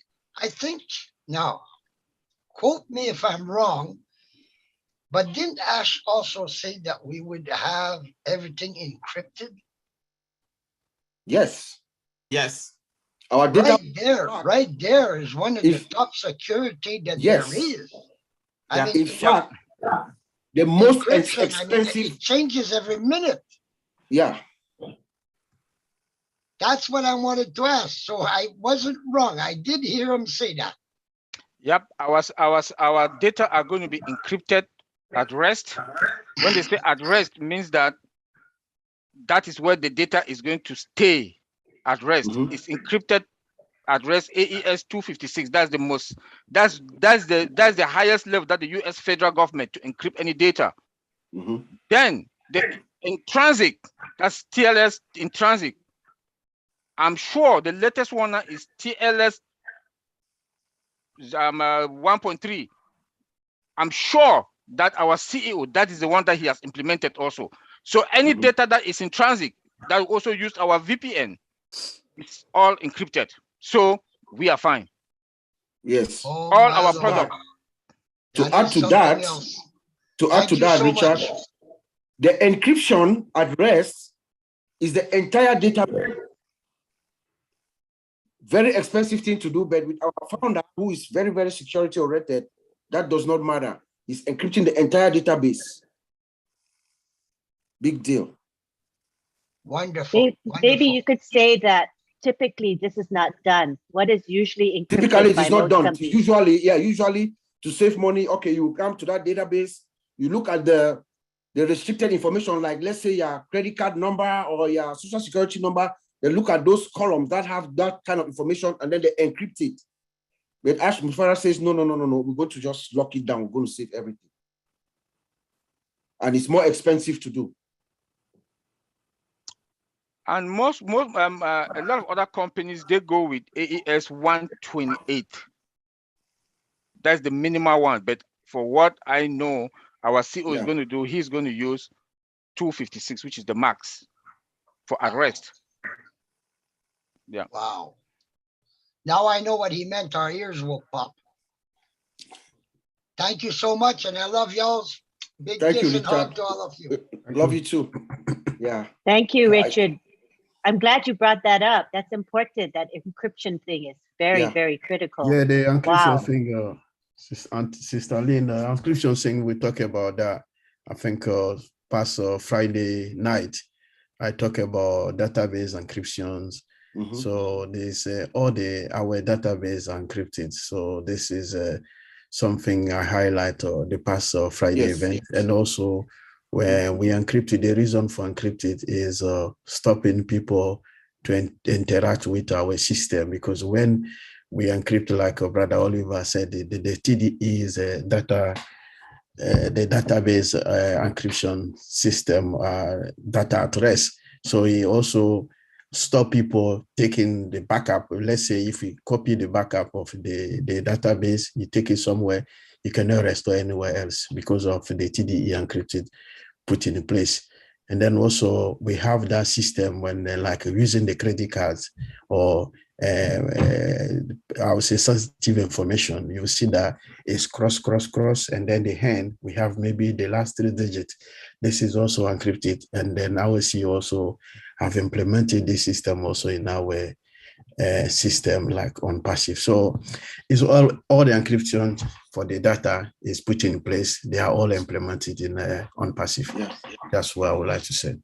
think, now, quote me if I'm wrong, but didn't Ash also say that we would have everything encrypted? Yes. Yes. Our data right there is one of the top security that there is. I mean, in fact, the most expensive. I mean, it changes every minute. Yeah. That's what I wanted to ask. So I wasn't wrong. I did hear him say that. Yep, our data are going to be encrypted at rest. When they say at rest, means that is where the data is going to stay at rest. It's encrypted at rest, AES 256. That's the most. That's the highest level that the U.S. federal government to encrypt any data. Then the in transit, that's TLS in transit. I'm sure the latest one is TLS 1.3. I'm sure that our CEO, that is the one that he has implemented also. So any data that is in transit that will also use our VPN, it's all encrypted. So we are fine. Yes. Oh, All my our Lord. products. To That add is to something that, else. to add Thank to you that, so Richard, much. the encryption at rest is the entire data. Very expensive thing to do, but with our founder, who is very, very security oriented, that does not matter. He's encrypting the entire database. Big deal. Wonderful. Maybe Wonderful. you could say that typically this is not done. What is usually Typically, encrypted it by is not most done. companies? Usually to save money, okay, you come to that database, you look at the restricted information, like let's say your credit card number or your social security number, they look at those columns that have that kind of information and then they encrypt it. But Ash Mufara says, no, we're going to just lock it down, we're going to save everything. And it's more expensive to do. And a lot of other companies, they go with AES 128. That's the minimal one. But for what I know, our CEO is going to do, he's going to use 256, which is the max for arrest. Yeah. Wow. Now I know what he meant. Our ears will pop. Thank you so much. And I love y'all's. Big kiss and hug to all of you. Love you too. Yeah. Thank you, Richard. I'm glad you brought that up. That's important. That encryption thing is very critical. Yeah, the encryption Wow. thing, Sister Lynn, the encryption thing, we talk about that. I think past Friday night, I talk about database encryptions. So this all our database are encrypted. So this is something I highlight the past Friday event, and also where we encrypted. The reason for encrypted is stopping people to interact with our system, because when we encrypt, like Brother Oliver said, the TDE is a data. The database encryption system data at rest. So he also stop people taking the backup. Let's say if we copy the backup of the database, you take it somewhere, you cannot restore anywhere else because of the TDE encrypted put in place. And then also we have that system when like using the credit cards or I would say sensitive information, you see that it's cross, and then the hand, we have maybe the last 3 digits. This is also encrypted. And then our CEO also have implemented this system also in our system, like on passive. So it's all the encryption for the data is put in place. They are all implemented in on passive. Yeah. That's what I would like to say.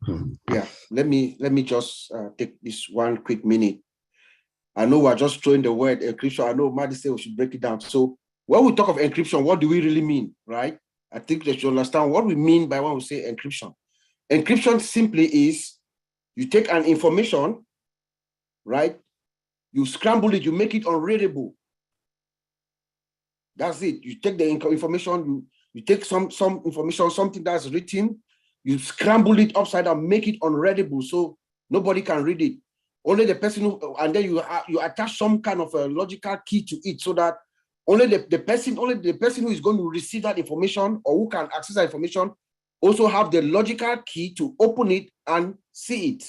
Yeah, let me just take this one quick minute. I know we're just throwing the word encryption. I know Maddie said we should break it down. So when we talk of encryption, what do we really mean, right? I think they should understand what we mean by when we say encryption. Encryption simply is you take an information, right? You scramble it, you make it unreadable. That's it. You take the information, you take some information, something that's written, you scramble it upside down, make it unreadable so nobody can read it. Only the person who, and then you attach some kind of a logical key to it so that only the person who is going to receive that information or who can access that information also have the logical key to open it and see it.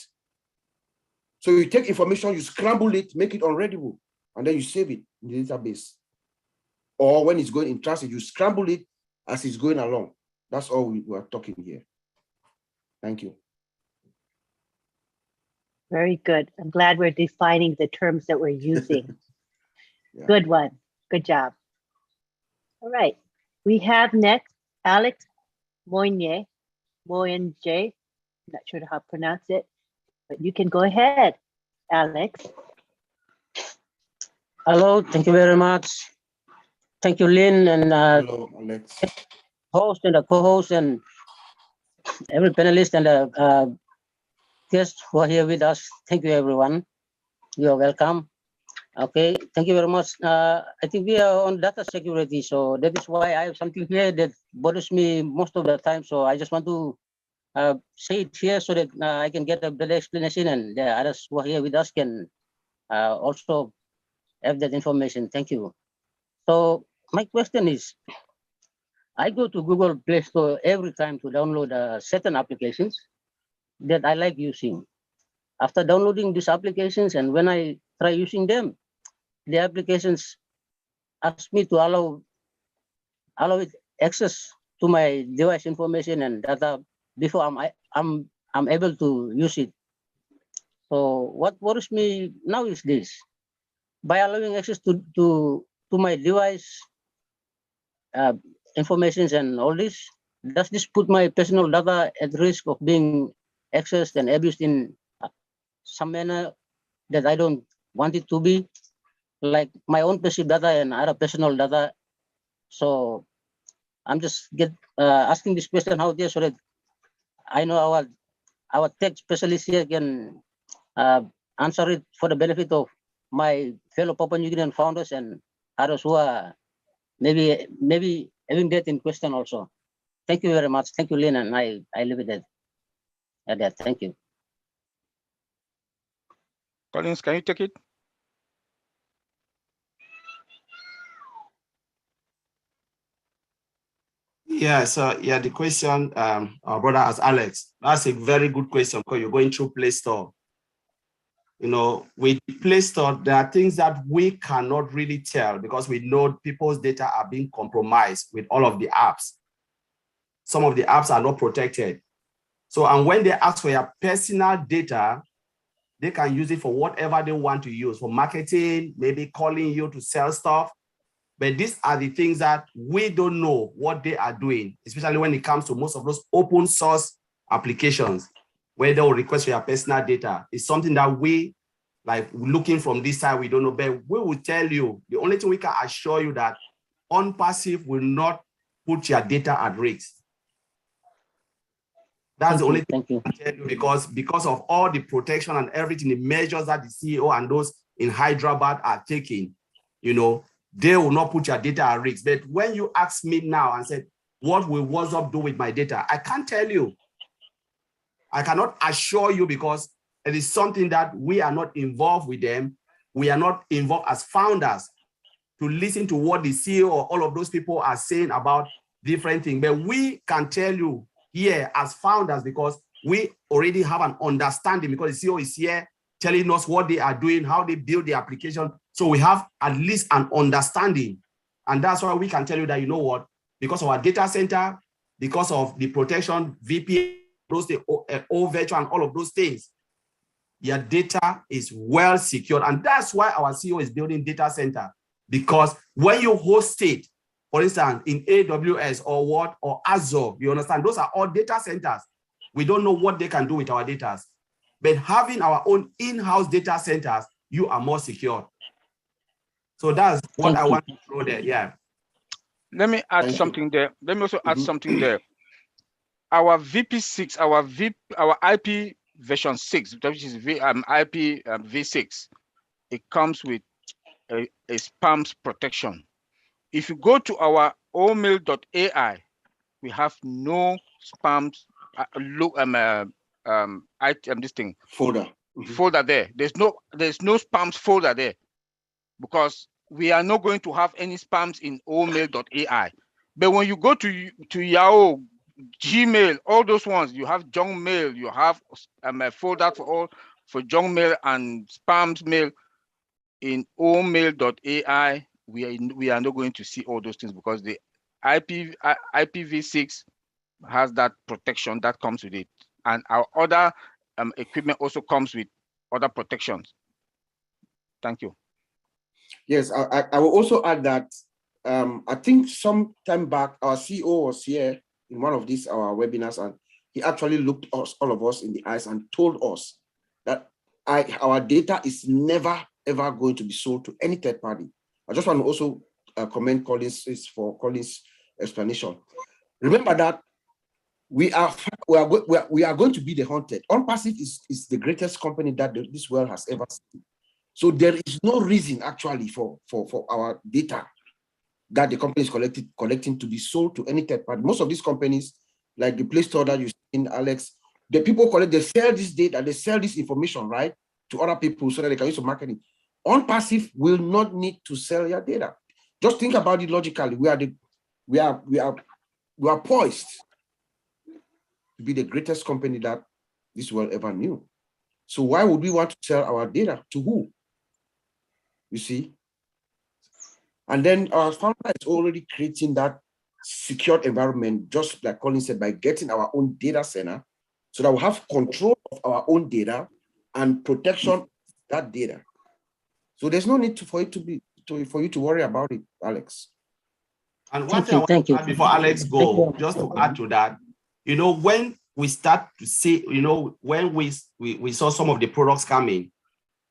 So you take information, you scramble it, make it unreadable, and then you save it in the database. Or when it's going in transit, you scramble it as it's going along. That's all we are talking here. Thank you. Very good. I'm glad we're defining the terms that we're using. Yeah. Good one. Good job. All right. We have next Alex Moynier. Moynier. Not sure how to pronounce it, but you can go ahead, Alex. Hello, thank you very much. Thank you, Lynn, and Hello, Alex. host and the co-host and every panelist and the guests who are here with us. Thank you, everyone. You are welcome. Okay, thank you very much. I think we are on data security, so that is why I have something here that bothers me most of the time. So I just want to say it here so that I can get a better explanation, and the others who are here with us can also have that information. Thank you. So my question is, I go to Google Play Store every time to download certain applications that I like using. After downloading these applications and when I try using them, the applications ask me to allow it access to my device information and data before I'm able to use it. So what worries me now is this: by allowing access to my device uh, informations and all this, does this put my personal data at risk of being accessed and abused in some manner that I don't want it to be, like my own personal data and other personal data? So I'm just asking this question out there so that I know our tech specialist here can answer it for the benefit of my fellow Papua New Guinean founders and others who are maybe having that in question also. Thank you very much. Thank you, Lynn, and I leave it at that. Thank you. Collins, can you take it? Yeah, so yeah, the question our brother asked Alex, that's a very good question because you're going through Play Store. You know, with Play Store, there are things that we cannot really tell because we know people's data are being compromised with all of the apps. Some of the apps are not protected. So, and when they ask for your personal data, they can use it for whatever they want to use, for marketing, maybe calling you to sell stuff. But these are the things that we don't know what they are doing, especially when it comes to most of those open source applications where they will request for your personal data. It's something that we, like looking from this side, we don't know, but we will tell you, the only thing we can assure you that OnPassive will not put your data at risk. That's the only thing I can tell you because of all the protection and everything, the measures that the CEO and those in Hyderabad are taking, you know, they will not put your data at risk. But when you ask me now and said, what will WhatsApp do with my data? I can't tell you. I cannot assure you because it is something that we are not involved with them. We are not involved as founders to listen to what the CEO or all of those people are saying about different things. But we can tell you here as founders because we already have an understanding because the CEO is here telling us what they are doing, how they build the application. So we have at least an understanding. And that's why we can tell you that, you know what, because of our data center, because of the protection, VPN, those the virtual and all of those things, your data is well secured. And that's why our CEO is building data center. Because when you host it, for instance, in AWS or Azure, you understand, those are all data centers. We don't know what they can do with our data. But having our own in-house data centers, you are more secure. So that's what I want to throw there. Yeah. Let me add something there. Let me also add something there. Our VP6, our IP version 6, which is IP V6, it comes with a spams protection. If you go to our omail.ai, we have no spams this thing folder there. There's no spams folder there because we are not going to have any spams in omail.ai. But when you go to Yahoo, Gmail, all those ones, you have junk mail, you have a folder for junk mail and spams mail. In omail.ai, we are not going to see all those things because the IPv6 has that protection that comes with it, and our other equipment also comes with other protections. Thank you. Yes, I will also add that I think some time back our CEO was here in one of these our webinars, and he actually looked us all of us in the eyes and told us that our data is never ever going to be sold to any third party. I just want to also commend Collins for Collins' explanation. Remember that we are going to be the hunted. OnPassive is the greatest company that this world has ever seen. So there is no reason actually for our data that the company is collecting to be sold to any third party. Most of these companies, like the Play Store that you seen, Alex, the people they sell this data, they sell this information, right, to other people so that they can use for marketing. OnPassive will not need to sell your data. Just think about it logically. We are poised to be the greatest company that this world ever knew. So why would we want to sell our data to who? You see? And then our founder is already creating that secured environment, just like Colin said, by getting our own data center, so that we have control of our own data and protection of that data. So there's no need for you to worry about it, Alex. And one thing I want to add before Alex go, just to add to that, you know, when we start to see, you know, when we saw some of the products coming,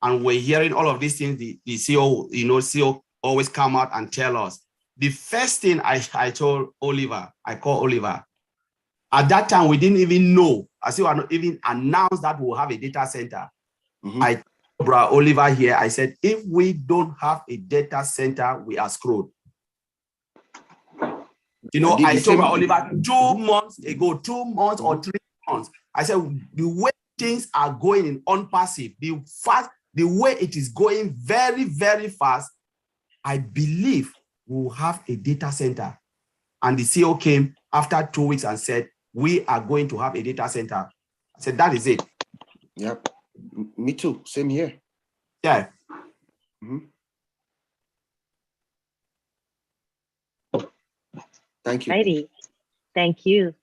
and we're hearing all of these things, the CEO, you know, CEO always come out and tell us. The first thing I told Oliver, I called Oliver. At that time, we didn't even know, as you are not even announced that we'll have a data center. I told Bro Oliver here, I said, if we don't have a data center, we are screwed. You know, I told Oliver 2 months ago, 2 months or 3 months, I said, the way things are going in on-passive, the way it is going very, very fast, I believe we'll have a data center. And the CEO came after 2 weeks and said, we are going to have a data center. I said, that is it. Yep, me too, same here. Yeah. Thank you. Righty. Thank you.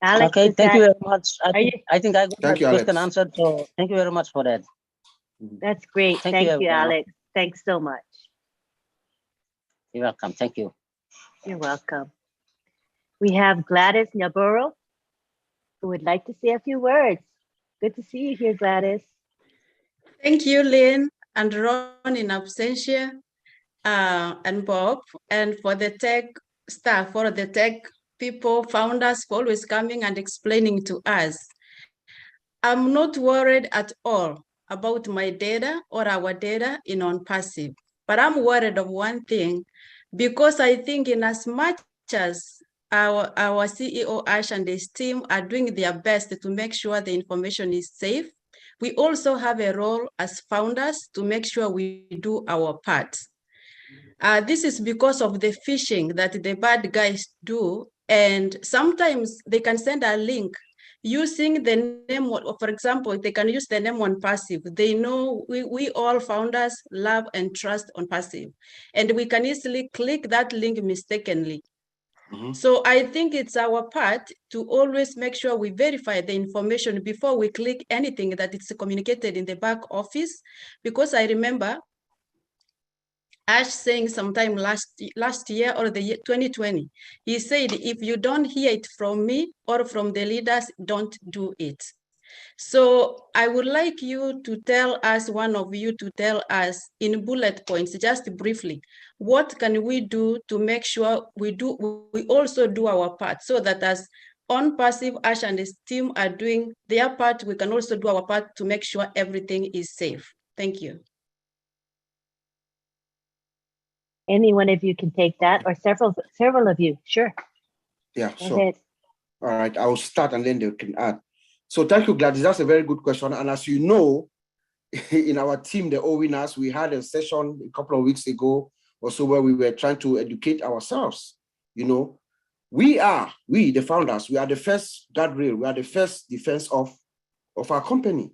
Alex, Okay, thank you very much. I think I got my Thank you, question Alex. answered, so thank you very much for that. That's great. Thank Thank you, you, everyone. Alex. Thanks so much. You're welcome. Thank you. You're welcome. We have Gladys Nyaburo, who would like to say a few words. Good to see you here, Gladys. Thank you, Lynn and Ron in absentia, and Bob, and for the tech staff, for the tech people, founders, for always coming and explaining to us. I'm not worried at all about my data or our data in on-passive, but I'm worried of one thing, because I think in as much as our CEO Ash and his team are doing their best to make sure the information is safe, we also have a role as founders to make sure we do our part. This is because of the phishing that the bad guys do, and sometimes they can send a link using the name, for example, they can use the name on-passive. They know we all founders love and trust on-passive, and we can easily click that link mistakenly. So I think it's our part to always make sure we verify the information before we click anything that it's communicated in the back office, because I remember Ash saying sometime last year or the year 2020, he said, if you don't hear it from me or from the leaders, don't do it. So I would like you to tell us, one of you to tell us in bullet points, just briefly, what can we do to make sure we also do our part, so that as on-passive, Ash and his team are doing their part, we can also do our part to make sure everything is safe. Thank you. Any one of you can take that, or several of you. Sure. Yeah, Go so ahead. all right, I will start and then they can add. So thank you, Gladys. That's a very good question. And as you know, in our team, the O-Winners, we had a session a couple of weeks ago or so where we were trying to educate ourselves. You know, we, the founders, we are the first guardrail, we are the first defense of our company.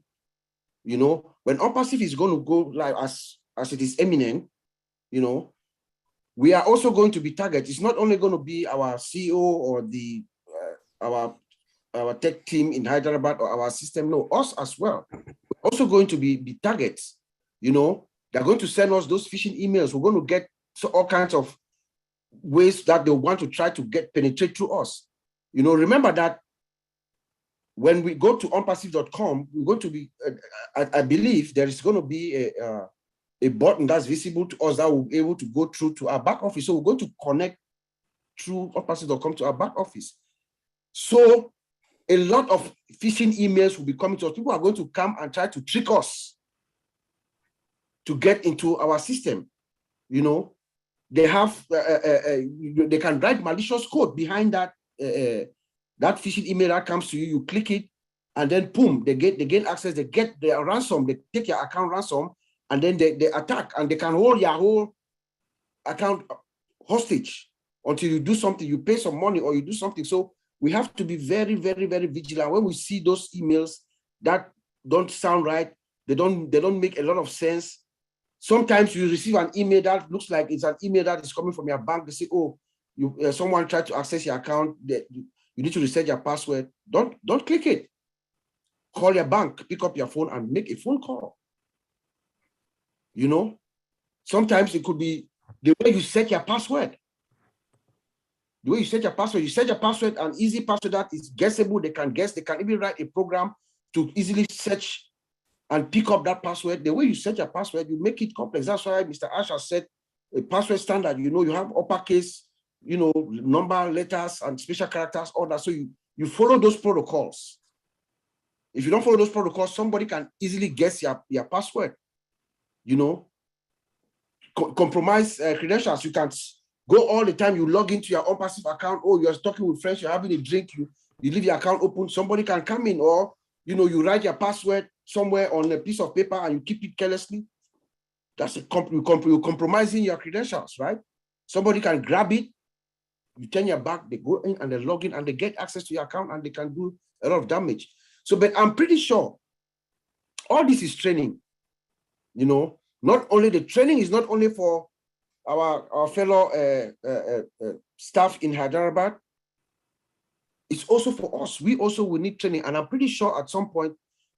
You know, when on-passive is going to go like as it is imminent, you know, we are also going to be targeted. It's not only going to be our CEO or the our tech team in Hyderabad or our system, no, us as well. We're also going to be targets. You know, they're going to send us those phishing emails. We're going to get all kinds of ways that they want to try to penetrate through us. You know, remember that when we go to onpassive.com, we're going to be, I believe there is going to be a button that's visible to us that will be able to go through to our back office. So we're going to connect through onpassive.com to our back office. So a lot of phishing emails will be coming to us. People are going to come and try to trick us to get into our system. You know, they have, they can write malicious code behind that that phishing email that comes to you. You click it, and then boom, they gain access. They get their ransom. They take your account ransom, and then they attack, and they can hold your whole account hostage until you do something, you pay some money or you do something. So we have to be very, very, very vigilant when we see those emails that don't sound right. They don't make a lot of sense. Sometimes you receive an email that looks like it's an email that is coming from your bank. They say, oh, someone tried to access your account. You need to reset your password. Don't click it. Call your bank, pick up your phone and make a phone call. You know, sometimes it could be the way you set your password. The way you set your password, an easy password that is guessable. They can guess. They can even write a program to easily search and pick up that password. The way you set your password, you make it complex. That's why Mr. Ash has said a password standard. You know, you have uppercase, you know, number, letters, and special characters, all that. So you follow those protocols. If you don't follow those protocols, somebody can easily guess your password. You know, compromise credentials. You can go all the time. You log into your own passive account. Oh, you're talking with friends. You're having a drink. You leave your account open. Somebody can come in, or you know, you write your password somewhere on a piece of paper and you keep it carelessly. That's you're compromising your credentials, right? Somebody can grab it. You turn your back. They go in and they log in and they get access to your account and they can do a lot of damage. So, but I'm pretty sure all this is training. You know, not only the training is not only for our fellow staff in Hyderabad, it's also for us. We also will need training. And I'm pretty sure at some point,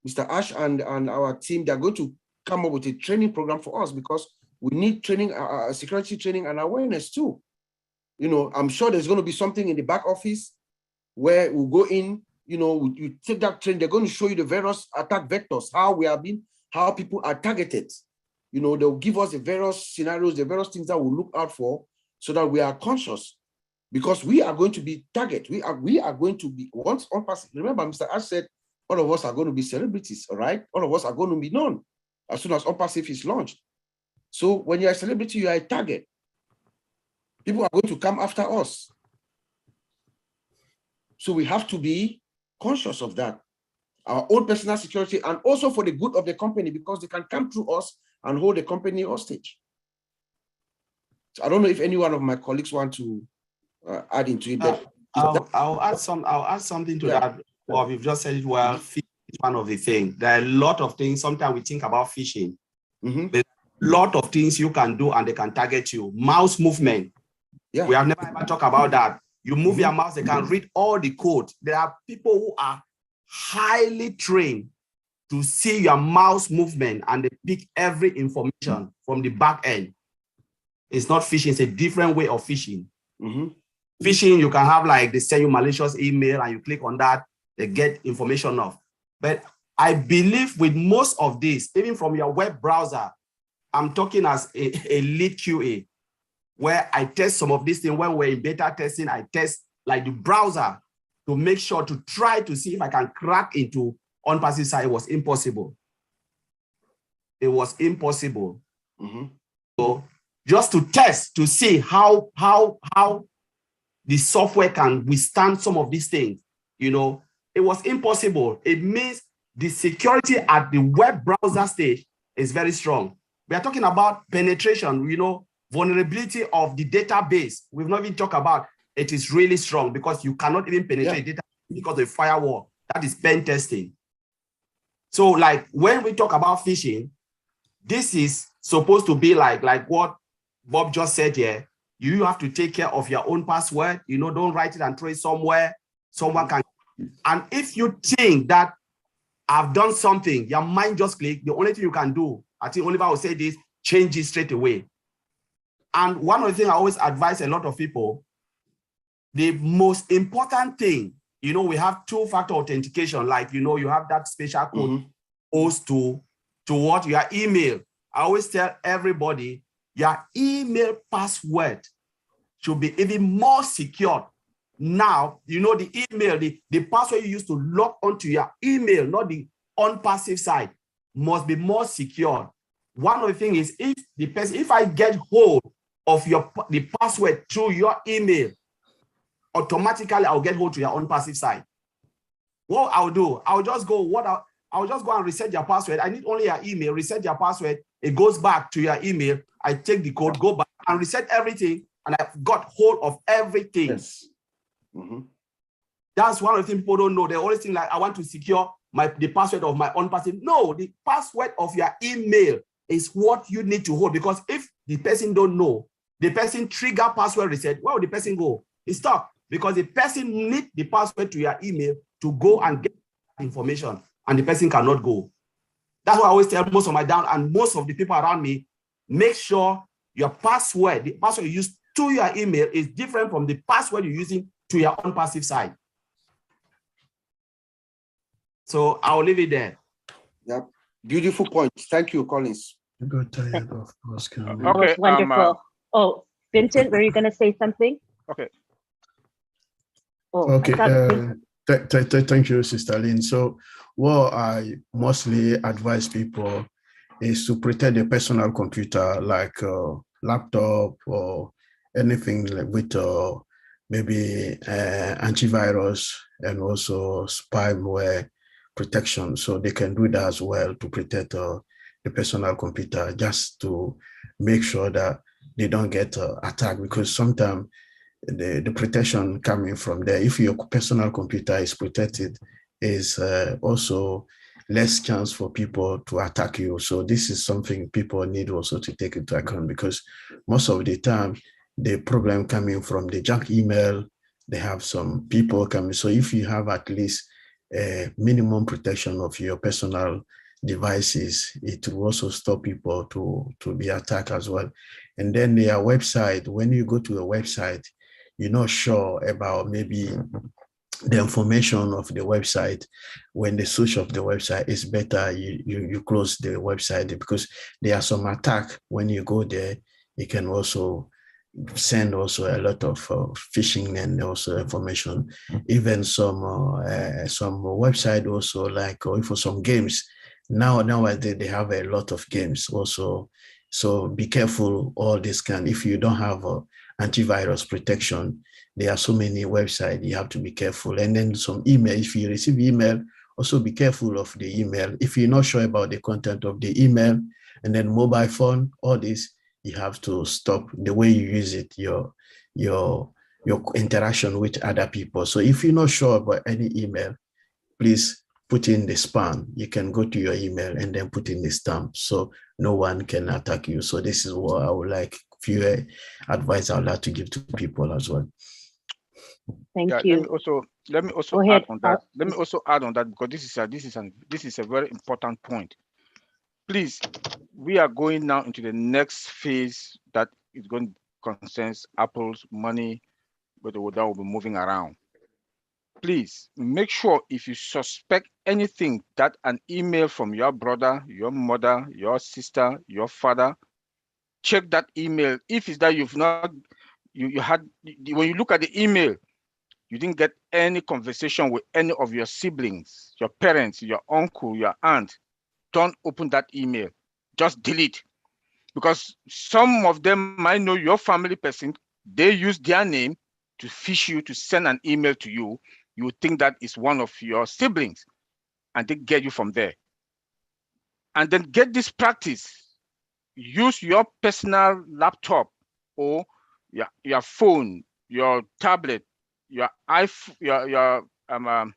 Mr. Ash and our team, they're going to come up with a training program for us because we need training, security training and awareness too. You know, I'm sure there's going to be something in the back office where we'll go in, you know, you take that training, they're going to show you the various attack vectors, how people are targeted. You know, they'll give us the various scenarios, the various things that we'll look out for so that we are conscious because we are going to be target. We are going to be once on pass. Remember, Mr. Ash said, all of us are going to be celebrities, all right? All of us are going to be known as soon as OnPassive is launched. So when you're a celebrity, you are a target. People are going to come after us. So we have to be conscious of that. Our own personal security and also for the good of the company because they can come through us and hold the company hostage. So I don't know if any one of my colleagues want to add into it. But I'll add something to that. Well, we've just said it well. Phishing is one of the things. There are a lot of things. Sometimes we think about phishing. There's a lot of things you can do and they can target you. Mouse movement. Yeah. We have never ever talked about that. You move your mouse, they can read all the code. There are people who are highly trained to see your mouse movement and they pick every information from the back end. It's not phishing, it's a different way of phishing. Phishing, you can have like they send you malicious email and you click on that, they get information off. But I believe with most of this, even from your web browser, I'm talking as a lead QA, where I test some of these things. When we're in beta testing, I test like the browser to make sure to try to see if I can crack into OnPassive side. It was impossible. It was impossible. So just to test to see how the software can withstand some of these things, you know, it was impossible. It means the security at the web browser stage is very strong. We are talking about penetration, you know, vulnerability of the database. We've not even talked about it is really strong because you cannot even penetrate data because of firewall. That is pen testing. So like when we talk about phishing, this is supposed to be like what Bob just said here. You have to take care of your own password. You know, don't write it and throw it somewhere. Someone can. And if you think that I've done something, your mind just click, the only thing you can do, I think Oliver will say this, change it straight away. And one of the things I always advise a lot of people, the most important thing, you know, we have two-factor authentication, like, you know, you have that special code posed to what? Your email. I always tell everybody, your email password should be even more secure. Now, you know, the email, the password you use to log onto your email, not the OnPassive side, must be more secure. One of the things is if I get hold of the password through your email, automatically I'll get hold to your OnPassive side. What I'll do, I'll just go and reset your password. I need only your email, reset your password. It goes back to your email. I take the code, go back, and reset everything, and I've got hold of everything. Yes. That's one of the things people don't know. They always think like, I want to secure the password of my own person. No, the password of your email is what you need to hold, because if the person don't know, the person trigger password reset, where will the person go? It's stuck, because the person need the password to your email to go and get information, and the person cannot go. That's why I always tell most of my down and most of the people around me, make sure your password, the password you use to your email is different from the password you're using to your own passive side. So I'll leave it there. Yep. Beautiful point. Thank you, Collins. I got tired of asking. That was wonderful. Oh, Vincent, were you going to say something? Okay. Oh, Okay. I thought- Thank you, Sister Lynn. So what I mostly advise people is to protect their personal computer, like laptop or anything like with maybe antivirus and also spyware protection. So they can do that as well to protect the personal computer, just to make sure that they don't get attacked, because sometimes the protection coming from there, if your personal computer is protected, is also less chance for people to attack you. So this is something people need also to take into account, because most of the time the problem coming from the junk email, they have some people coming. So if you have at least a minimum protection of your personal devices, it will also stop people to be attacked as well. And then their website, when you go to a website, you're not sure about maybe the information of the website. When the search of the website is better, you close the website, because there are some attack. When you go there, you can also send also a lot of phishing and also information. Even some website also, like for some games. Nowadays they have a lot of games also. So be careful all this if you don't have antivirus protection, there are so many websites, you have to be careful. And then some email, if you receive email, also be careful of the email. If you're not sure about the content of the email, and then mobile phone, all this, you have to stop the way you use it, your interaction with other people. So if you're not sure about any email, please put in the spam. You can go to your email and then put in the stamp, so no one can attack you. So this is what I would like, few advice I would like to give to people as well. Thank you. Let me also add on that. Let me also add on that, because this is a very important point. Please, we are going now into the next phase that is going to concern Apple's money, but that will be moving around. Please make sure if you suspect anything, that an email from your brother, your mother, your sister, your father, check that email. If it's that you've not, you had, when you look at the email, you didn't get any conversation with any of your siblings, your parents, your uncle, your aunt, don't open that email. Just delete. Because some of them might know your family person, they use their name to fish you, to send an email to you. You would think that is one of your siblings, and they get you from there. And then get this practice. Use your personal laptop or your phone, your tablet, your iPhone,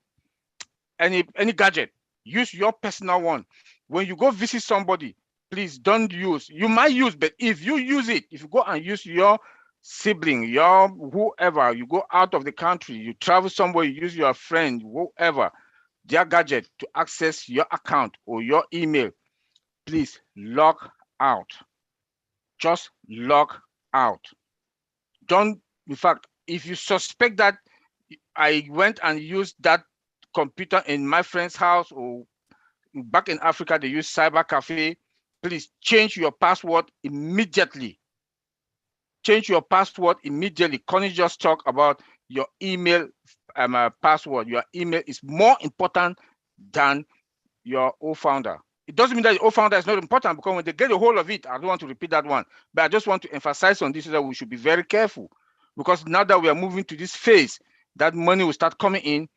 any gadget. Use your personal one. When you go visit somebody, please don't use. You might use, but if you use it, if you go and use your sibling, your whoever, you go out of the country, you travel somewhere, you use your friend, whoever, their gadget to access your account or your email, please log out. Just log out. Don't, in fact, if you suspect that I went and used that computer in my friend's house, or back in Africa, they use cyber cafe, please change your password immediately. Change your password immediately. Connie just talked about your email password. Your email is more important than your O-founder. It doesn't mean that the O-founder is not important, because when they get a hold of it, I don't want to repeat that one, but I just want to emphasize on this, that we should be very careful, because now that we are moving to this phase, that money will start coming in,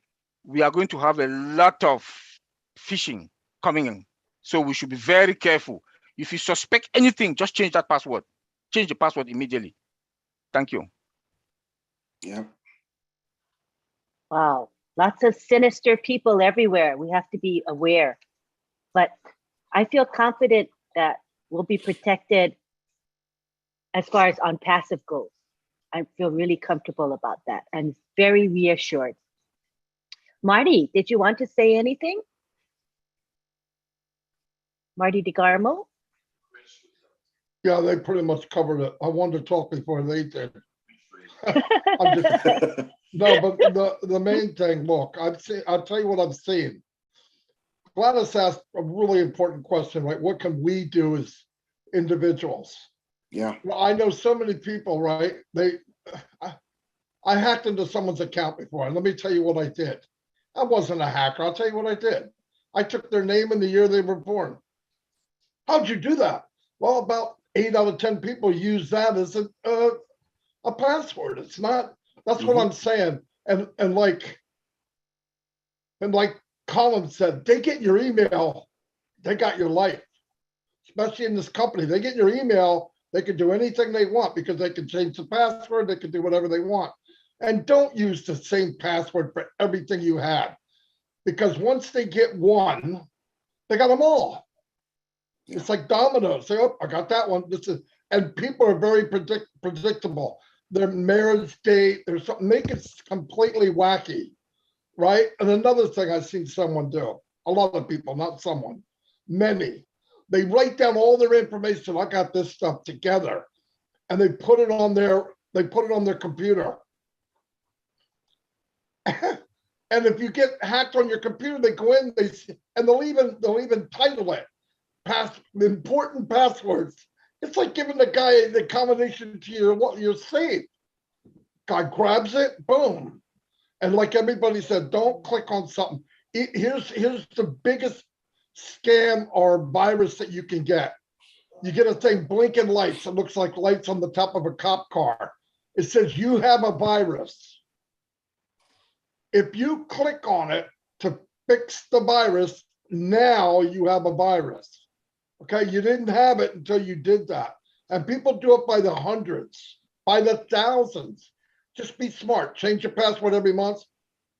we are going to have a lot of phishing coming in. So we should be very careful. If you suspect anything, just change that password. change the password immediately. Thank you. Yeah. Wow. Lots of sinister people everywhere. We have to be aware. But I feel confident that we'll be protected as far as on passive goes. I feel really comfortable about that and very reassured. Marty, did you want to say anything? Marty DeGarmo? Yeah, they pretty much covered it. I wanted to talk before they did. I'm just, no, but the main thing, look, I'll tell you what I've seen. Gladys asked a really important question, right? What can we do as individuals? Yeah. Well, I know so many people, right? I hacked into someone's account before, and let me tell you what I did. I wasn't a hacker. I'll tell you what I did. I took their name and the year they were born. How'd you do that? Well, about 8 out of 10 people use that as a password. It's not. That's what I'm saying. And like Colin said, they get your email, they got your life. Especially in this company, they get your email. They can do anything they want because they can change the password. They can do whatever they want. And don't use the same password for everything you have, because once they get one, they got them all. It's like dominoes. Say, oh, I got that one. And people are very predictable. Their marriage date, there's something, make it completely wacky, right? And another thing I've seen someone do, a lot of people, not someone, many, they write down all their information. I got this stuff together, and they put it on their computer. And if you get hacked on your computer, they go in, and they'll even title it important passwords. It's like giving the guy the combination to your safe. Guy grabs it, boom. And like everybody said, don't click on something. Here's the biggest scam or virus that you can get. You get a thing, blinking lights. It looks like lights on the top of a cop car. It says you have a virus. If you click on it to fix the virus, now you have a virus. Okay, you didn't have it until you did that. And people do it by the hundreds, by the thousands. Just be smart. Change your password every month.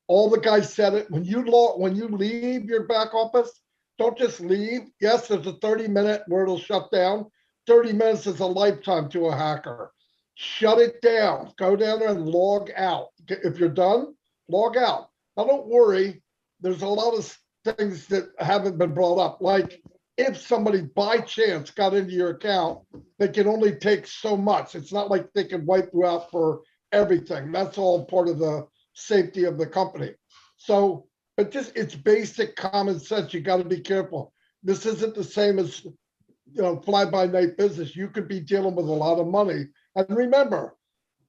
All the guys said it. When you leave your back office, don't just leave. Yes, there's a 30-minute where it'll shut down. 30 minutes is a lifetime to a hacker. Shut it down. Go down there and log out. If you're done, log out. Now, don't worry. There's a lot of things that haven't been brought up. Like if somebody by chance got into your account, they can only take so much. It's not like they can wipe you out for everything. That's all part of the safety of the company. So, but just it's basic common sense. You got to be careful. This isn't the same as, fly-by-night business. You could be dealing with a lot of money. And remember,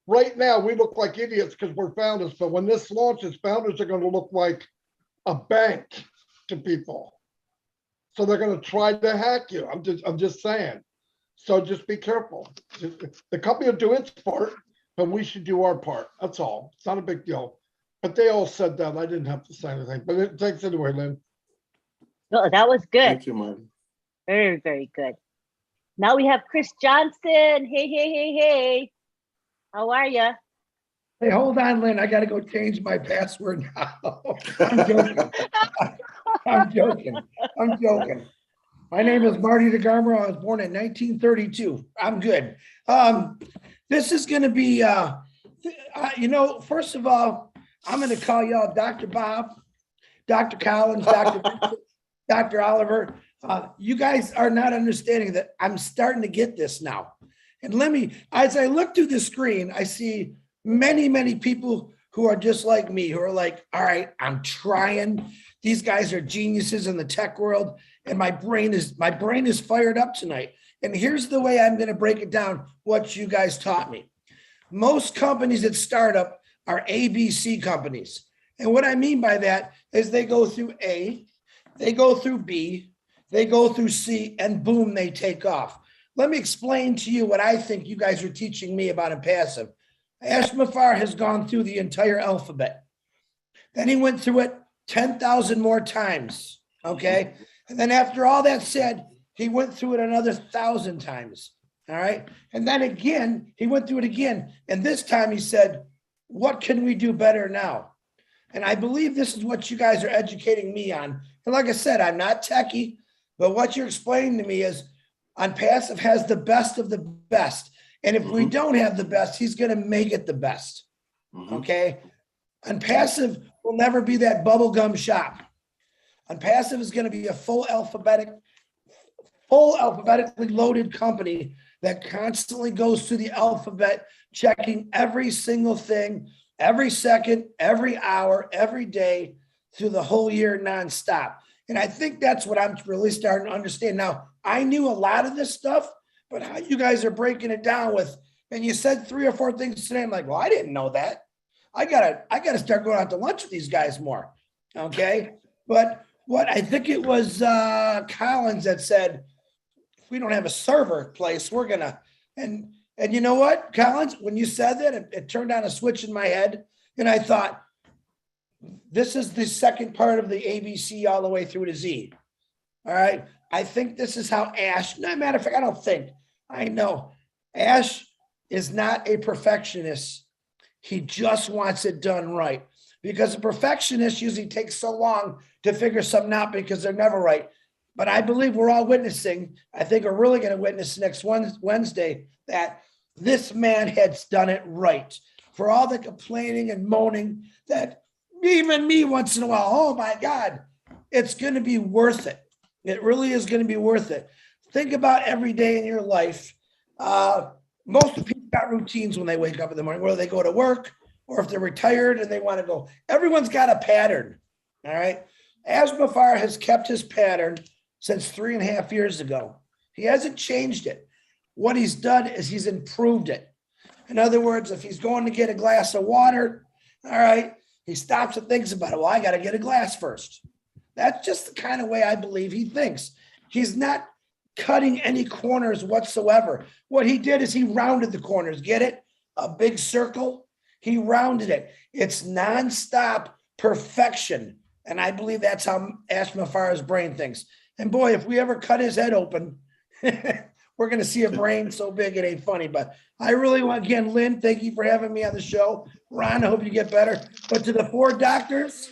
right now we look like idiots because we're founders. But when this launches, founders are going to look like a bank to people. So they're going to try to hack you. I'm just saying. So just be careful. The company will do its part, but we should do our part. That's all. It's not a big deal. But they all said that. I didn't have to say anything. But thanks anyway, Lynn. No, that was good. Thank you, man. Very, very good. Now we have Chris Johnson. Hey. How are you? Hey, hold on, Lynn. I got to go change my password now. I'm joking. I'm joking. My name is Marty DeGarmo. I was born in 1932. I'm good. This is going to be, first of all, I'm going to call y'all Dr. Bob, Dr. Collins, Dr. Oliver. You guys are not understanding that I'm starting to get this now. And as I look through the screen, I see many, many people who are just like me, who are like, all right, I'm trying. These guys are geniuses in the tech world, and my brain is fired up tonight. And here's the way I'm going to break it down, what you guys taught me. Most companies that start up are ABC companies. And what I mean by that is they go through A, they go through B, they go through C, and boom, they take off. Let me explain to you what I think you guys are teaching me about impassive. Ashmafar has gone through the entire alphabet. Then he went through it 10,000 more times, okay? And then after all that said, he went through it another 1,000 times. All right. And then again, he went through it again. And this time he said, what can we do better now? And I believe this is what you guys are educating me on. And like I said, I'm not techie, but what you're explaining to me is Unpassive has the best of the best. And if we don't have the best, he's going to make it the best. Okay. Unpassive will never be that bubblegum shop. Unpassive is going to be a full alphabetically loaded company that constantly goes through the alphabet, checking every single thing, every second, every hour, every day through the whole year nonstop. And I think that's what I'm really starting to understand. Now, I knew a lot of this stuff, but how you guys are breaking it down with, and you said 3 or 4 things today. I'm like, well, I didn't know that. I gotta start going out to lunch with these guys more. Okay. But what I think it was Collins that said, if we don't have a server place, we're gonna, and you know what, Collins, when you said that, it turned on a switch in my head. And I thought, this is the second part of the ABC all the way through to Z. All right. I think this is how Ash, no matter of fact, I don't think, I know Ash is not a perfectionist. He just wants it done right, because a perfectionist usually takes so long to figure something out because they're never right. But I believe we're all witnessing, I think we're really going to witness next Wednesday, that this man has done it right. For all the complaining and moaning that even me once in a while, oh my God, it's going to be worth it. It really is going to be worth it. Think about every day in your life. Most people got routines when they wake up in the morning, whether they go to work or if they're retired and they want to go. Everyone's got a pattern. All right. Asmafar has kept his pattern since 3.5 years ago. He hasn't changed it. What he's done is he's improved it. In other words, if he's going to get a glass of water, all right, he stops and thinks about it. Well, I got to get a glass first. That's just the kind of way I believe he thinks. He's not cutting any corners whatsoever. What he did is he rounded the corners. Get it? A big circle. He rounded it. It's nonstop perfection. And I believe that's how Ashmafar's brain thinks. And boy, if we ever cut his head open, we're going to see a brain so big it ain't funny. But I really want, again, Lynn, thank you for having me on the show. Ron, I hope you get better. But to the 4 doctors,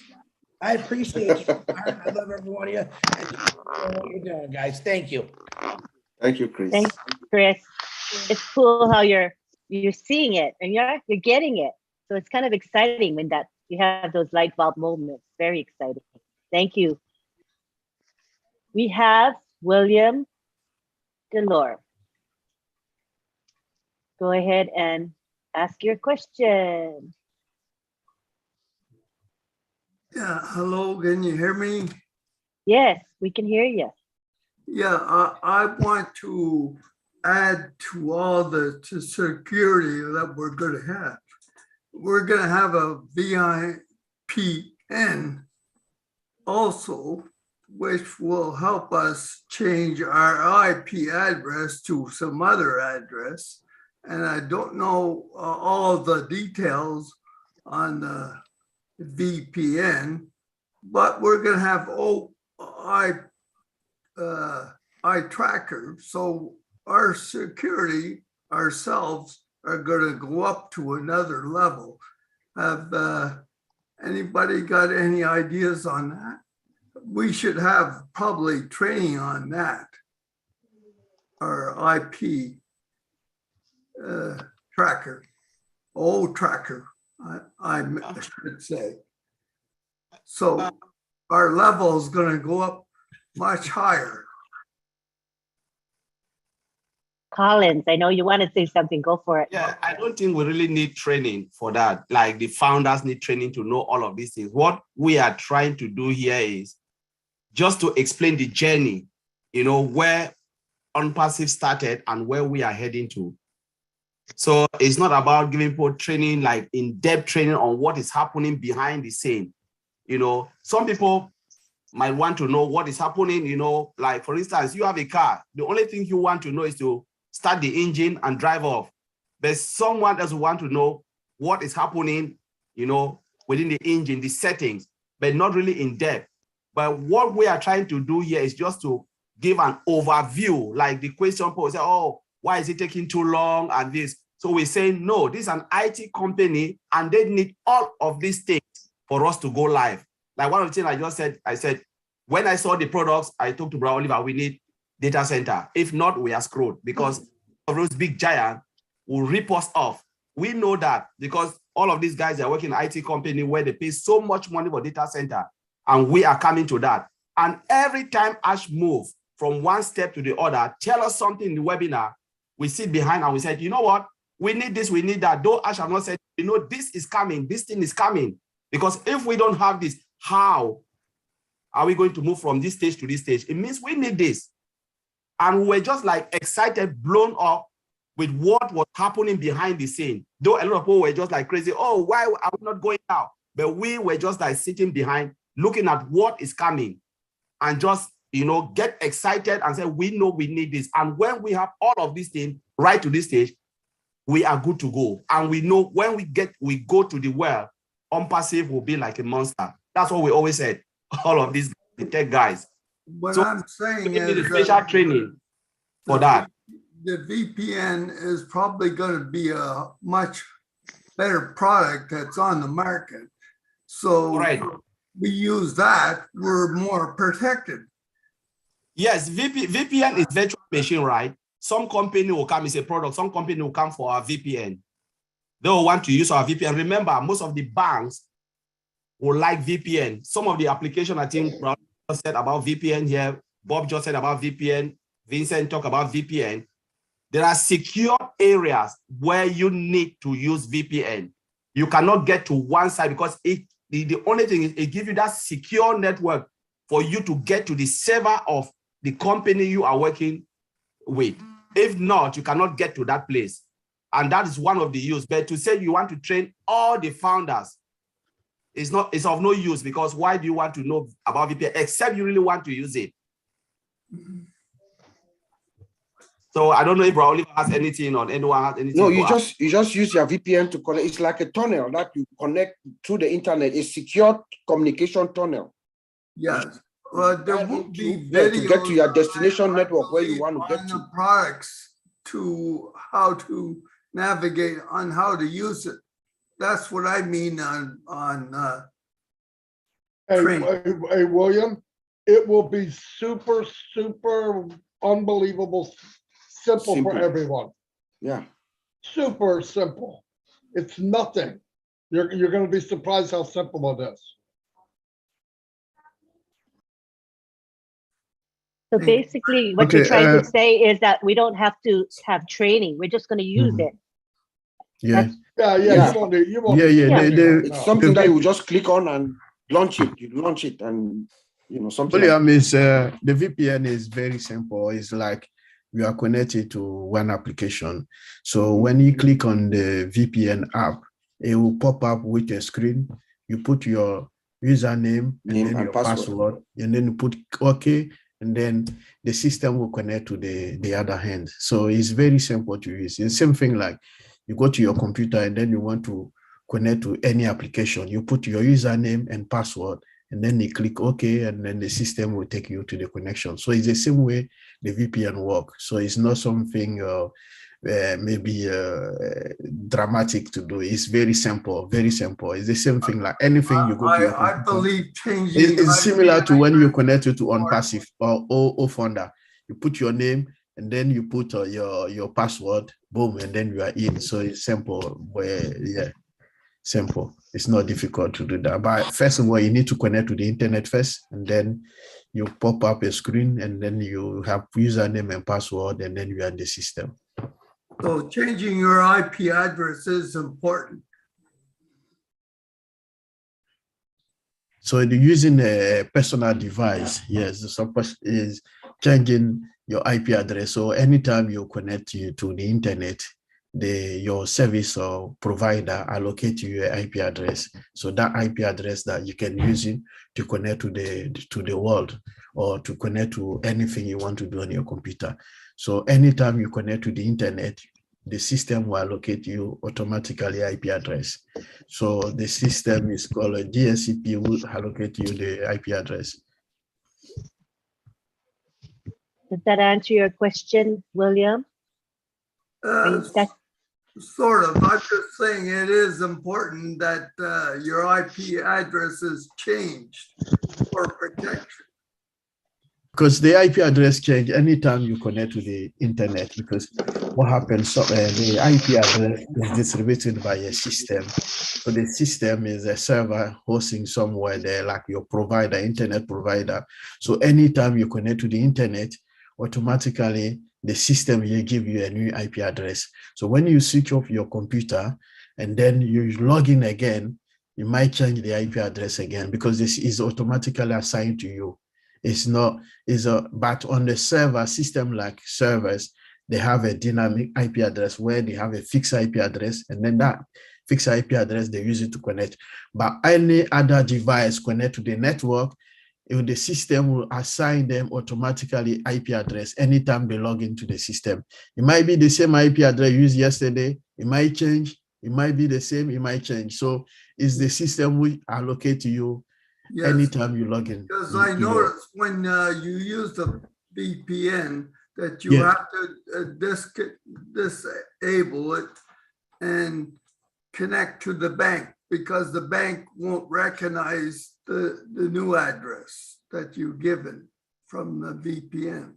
I appreciate you. I love every one of you. And what you're doing, guys. Thank you. Thank you, Chris. Thanks, Chris. It's cool how you're seeing it and you're getting it. So it's kind of exciting when that you have those light bulb moments. Very exciting. Thank you. We have William Delore. Go ahead and ask your question. Yeah, hello, can you hear me? Yes, we can hear you. Yeah, I want to add to all the security that we're going to have. We're going to have a VPN also, which will help us change our IP address to some other address. And I don't know all the details on the VPN, but we're going to have eye tracker. So our security ourselves are going to go up to another level. Have anybody got any ideas on that? We should have probably training on that. Our IP tracker, tracker, I should say. So our level is going to go up much higher. Collins, I know you want to say something. Go for it. Yeah, I don't think we really need training for that. Like the founders need training to know all of these things. What we are trying to do here is just to explain the journey, where Unpassive started and where we are heading to. So it's not about giving people training, like in-depth training on what is happening behind the scene. Some people might want to know what is happening, like for instance, you have a car. The only thing you want to know is to start the engine and drive off. But someone doesn't want to know what is happening, within the engine, the settings, but not really in depth. But what we are trying to do here is just to give an overview, like the question posed, say, Why is it taking too long and this? So we're saying, no, this is an IT company and they need all of these things for us to go live. Like one of the things I just said, I said, when I saw the products, I talked to Brother Oliver, we need data center. If not, we are screwed because of those big giants will rip us off. We know that because all of these guys are working in IT company where they pay so much money for data center, and we are coming to that. And every time Ash move from one step to the other, tell us something in the webinar, we sit behind and we said, you know what? We need this, we need that. Though Ash have not said, you know, this is coming, this thing is coming. Because if we don't have this, how are we going to move from this stage to this stage? It means we need this. And we were just like excited, blown up with what was happening behind the scene. Though a lot of people were just like crazy, oh, why are we not going now? But we were just like sitting behind, looking at what is coming and just, you know, get excited and say, we know we need this. And when we have all of these things right to this stage, we are good to go. And we know when we go to the well, Unpassive will be like a monster. That's what we always said, all of these the tech guys. What So I'm saying we need is a special training for that. the VPN is probably going to be a much better product that's on the market. So Right. we use that, we're more protected. Yes, VPN is virtual machine, right? Some company will come, it's a product, some company will come for our VPN. They will want to use our VPN. Remember, most of the banks will like VPN. Some of the application, I think, Brown just said about VPN here, Bob just said about VPN, Vincent talked about VPN. There are secure areas where you need to use VPN. You cannot get to one side because the only thing is it gives you that secure network for you to get to the server of the company you are working with. If not, you cannot get to that place. And that is one of the use. But to say you want to train all the founders, it's of no use because why do you want to know about VPN except you really want to use it? So I don't know if Oliver has anything or anyone has anything. No, you just use your VPN to connect. It's like a tunnel that you connect through the internet. A secure communication tunnel. Yes. Well, there will be videos to get to your videos, destination I network where you want to get on to. the products to how to navigate on how to use it. That's what I mean on Hey, William, it will be super, super unbelievable simple for everyone. Yeah. Super simple. It's nothing. You're going to be surprised how simple it is. So basically, what you're trying to say is that we don't have to have training. We're just going to use it. Yeah. Yeah. You won't need. It's something that you just click on and launch it. You launch it, and you know something. William is the VPN is very simple. It's like you are connected to one application. So when you click on the VPN app, it will pop up with a screen. You put your username and then your password, and then you put OK, and then the system will connect to the other hand. So it's very simple to use. It's the same thing like you go to your computer and then you want to connect to any application. You put your username and password, and then you click OK, and then the system will take you to the connection. So it's the same way the VPN works. So it's not something maybe dramatic to do. It's very simple, very simple. It's the same thing like anything you go to your computer. I believe changing. It's similar to when you connect it to Unpassive or O-Founder. You put your name and then you put your password, boom, and then you are in. So it's simple. Yeah, simple. It's not difficult to do that. But first of all, you need to connect to the internet first, and then you pop up a screen, and then you have username and password, and then you are in the system. So changing your IP address is important. So using a personal device, yes, the support is changing your IP address. So anytime you connect to the internet, your service or provider allocate you your IP address. So that IP address that you can use it to connect to the world or to connect to anything you want to do on your computer. So anytime you connect to the internet, the system will allocate you automatically IP address. So the system is called a DSCP will allocate you the IP address. Does that answer your question, William? Sort of. I'm just saying it is important that your IP address is changed for protection. Because the IP address change anytime you connect to the internet, because what happens, so, the IP address is distributed by a system. So the system is a server hosting somewhere there, like your provider, internet provider. So anytime you connect to the internet, automatically the system will give you a new IP address. So when you switch off your computer and then you log in again, you might change the IP address again because this is automatically assigned to you. It's not, but on the server system like servers, they have a dynamic IP address where they have a fixed IP address, and then that fixed IP address, they use it to connect. But any other device connect to the network, the system will assign them automatically IP address anytime they log into the system. It might be the same IP address used yesterday, it might change, it might be the same, it might change. So it's the system will allocate to you anytime you log in. Because I noticed when you use the VPN that you have to disable it and connect to the bank, because the bank won't recognize the new address that you've given from the VPN.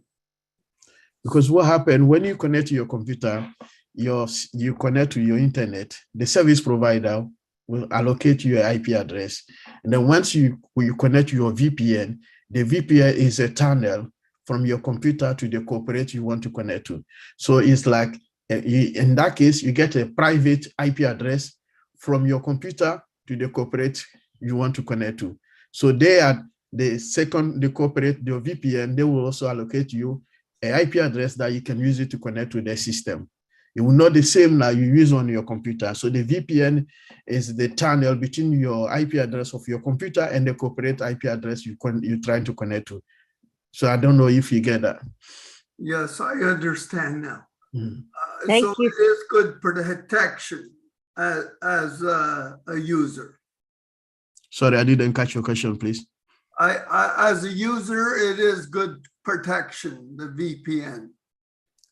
Because what happened when you connect to your computer, you connect to your internet, the service provider will allocate you an IP address. And then once you connect to your VPN, the VPN is a tunnel from your computer to the corporate you want to connect to. So it's like, in that case, you get a private IP address from your computer to the corporate you want to connect to. So they are the corporate, the VPN, they will also allocate you an IP address that you can use it to connect to their system. It will not the same that you use on your computer. So the VPN is the tunnel between your IP address of your computer and the corporate IP address you're trying to connect to. So I don't know if you get that. Yes, I understand now. Thank so you. It is good for the protection as a user. Sorry, I didn't catch your question, please. I as a user, it is good protection, the VPN.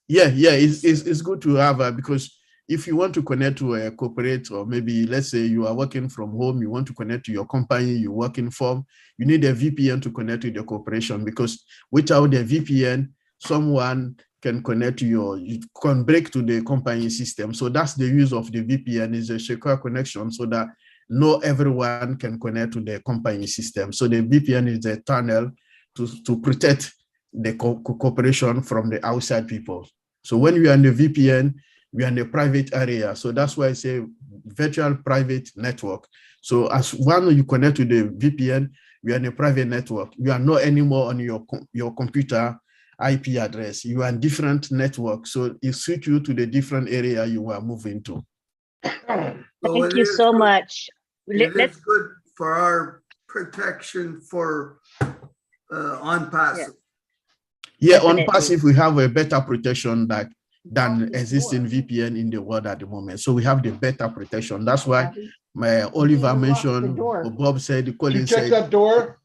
Yeah, it's good to have because if you want to connect to a corporate, or maybe let's say you are working from home, you want to connect to your company you're working for, you need a VPN to connect to the corporation, because without the VPN, someone can connect to you can break to the company system. So that's the use of the VPN, is a secure connection so that not everyone can connect to the company system. So the VPN is a tunnel to protect the corporation from the outside people. So when we are in the VPN, we are in the private area. So that's why I say virtual private network. So as when you connect to the VPN, we are in a private network. You are not anymore on your computer IP address. You are in different network. So it suits you to the different area you are moving to. Thank you so much. It's good for our protection for on passive. Yeah, on passive, we have a better protection than existing VPN in the world at the moment. So we have the better protection. That's why Oliver mentioned, Bob said, Colin said, check that door.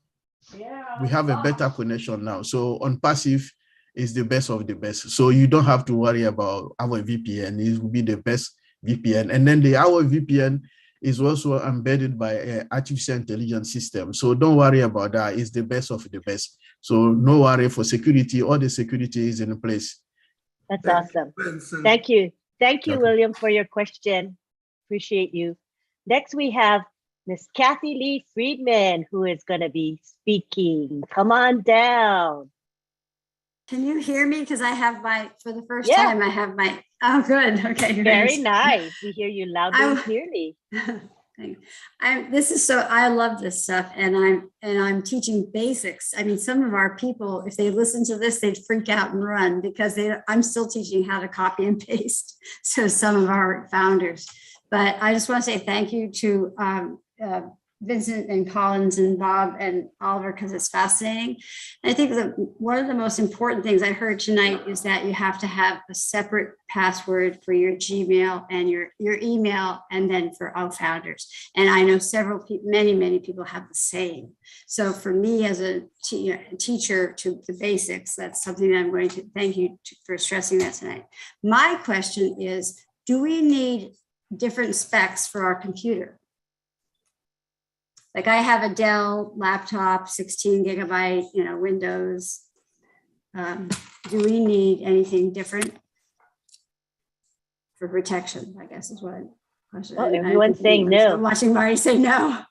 We have a better connection now. So on passive is the best of the best. So you don't have to worry about our VPN. It will be the best VPN. And then our VPN is also embedded by an artificial intelligence system. So don't worry about that. It's the best of the best. So no worry for security. All the security is in place. That's awesome. Thank you. Thank you, William, for your question. Appreciate you. Next, we have Miss Kathy Lee Friedman, who is going to be speaking. Come on down. Can you hear me? Because I have for the first time, I have oh, good. Okay. Very nice. We hear you loudly and clearly. I love this stuff, and I'm teaching basics. I mean, some of our people, if they listen to this, they'd freak out and run, because I'm still teaching how to copy and paste. So some of our founders, but I just want to say thank you to Vincent and Collins and Bob and Oliver because it's fascinating. And I think that one of the most important things I heard tonight is that you have to have a separate password for your Gmail and your email, and then for all founders. And I know several people, many people have the same. So for me as a teacher to the basics, that's something that I'm going to thank you for stressing that tonight. My question is, do we need different specs for our computer? Like I have a Dell laptop, 16 gigabyte, Windows. Do we need anything different for protection? I guess is what question. Well, everyone's saying no. I'm watching Marty say no.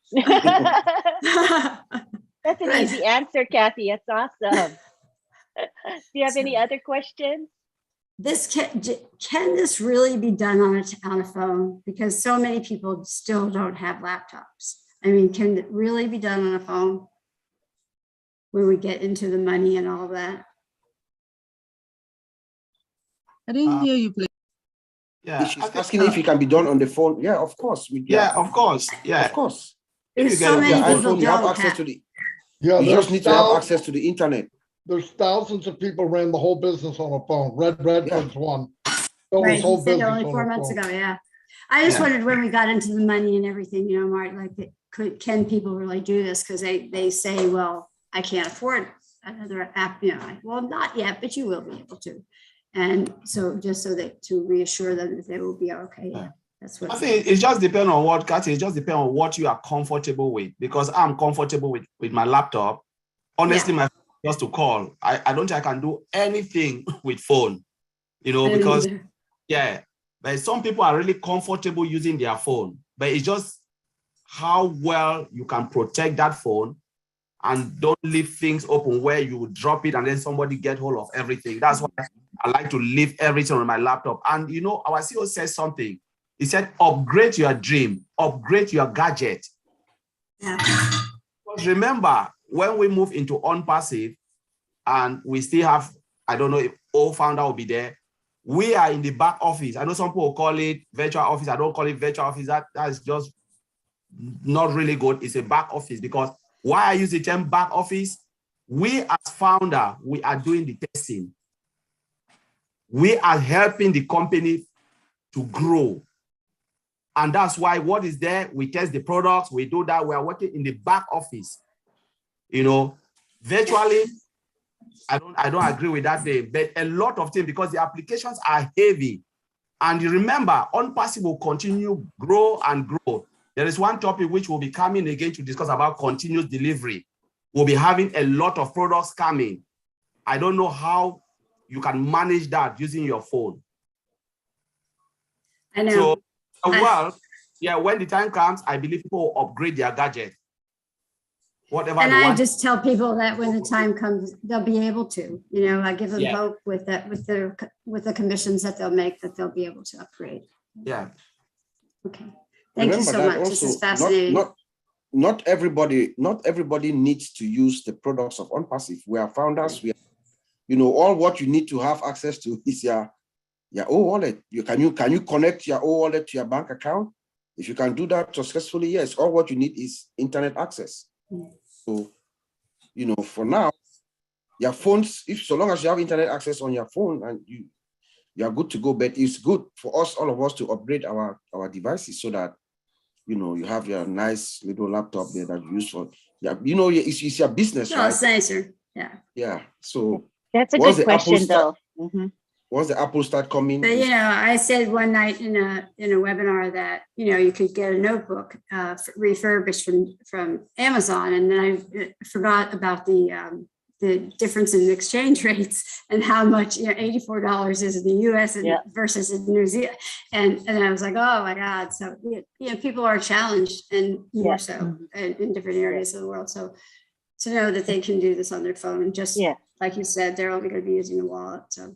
That's an easy answer, Kathy. That's awesome. Do you have any other questions? Can this really be done on a phone? Because so many people still don't have laptops. I mean, can it really be done on a phone where we get into the money and all that? I didn't hear you, please. Yeah, She's asking if it can be done on the phone. Yeah, of course. Of course. Yeah, of course. There's If you so get many your people iPhone, you have don't access have. to the. Yeah, You there's just need to have thousands- access to the internet. There's thousands of people ran the whole business on a phone. Redford's one. Built his Right, whole he said business only on 4 a months phone. ago, yeah. I just Yeah. wondered when we got into the money and everything, Marty, like, can people really do this? Because they say, well, I can't afford another app, like, well, not yet, but you will be able to. And so just so that to reassure them that they will be okay. Yeah, that's what I think it just depends on what, Kathy, it just depends on what you are comfortable with. Because I'm comfortable with my laptop. Honestly, my just to call. I don't think I can do anything with phone, because but some people are really comfortable using their phone. But it's just how well you can protect that phone and don't leave things open where you drop it and then somebody get hold of everything. That's why I like to leave everything on my laptop. And our CEO says something. He said, upgrade your dream, upgrade your gadget. Yeah. Because remember, when we move into on-passive and we still have, I don't know if all founder will be there, we are in the back office. I know some people call it virtual office. I don't call it virtual office. That is just not really good. It's a back office, because why I use the term back office, we as founder, we are doing the testing. We are helping the company to grow. And that's why what is there, we test the products, we do that, we are working in the back office. Virtually, I don't agree with that name, but a lot of things, because the applications are heavy. And you remember, on-passive will continue, grow and grow. There is one topic which will be coming again to discuss about continuous delivery. We'll be having a lot of products coming. I don't know how you can manage that using your phone. I know. So, when the time comes, I believe people will upgrade their gadget. Whatever And they I want. just tell people that when the time comes, they'll be able to, I give them hope with that, with the commissions that they'll make, that they'll be able to upgrade. Yeah. Okay. Thank you so much. This is fascinating. Not everybody needs to use the products of on-passive. We are founders. We are, all what you need to have access to is your wallet. Can you connect your wallet to your bank account? If you can do that successfully, yes. All what you need is internet access. So, for now, your phones, so long as you have internet access on your phone, and you are good to go. But it's good for us, all of us, to upgrade our devices so that you have your nice little laptop there that you use for it's your business, right? It's nicer. Yeah. So that's a good question, though. Once the Apple start coming, but I said one night in a webinar that you could get a notebook refurbished from Amazon, and then I forgot about the difference in exchange rates and how much $84 is in the U.S. versus in New Zealand, and I was like, oh my God! So people are challenged, and more so in different areas of the world. So to know that they can do this on their phone, and just like you said, they're only going to be using a wallet. So.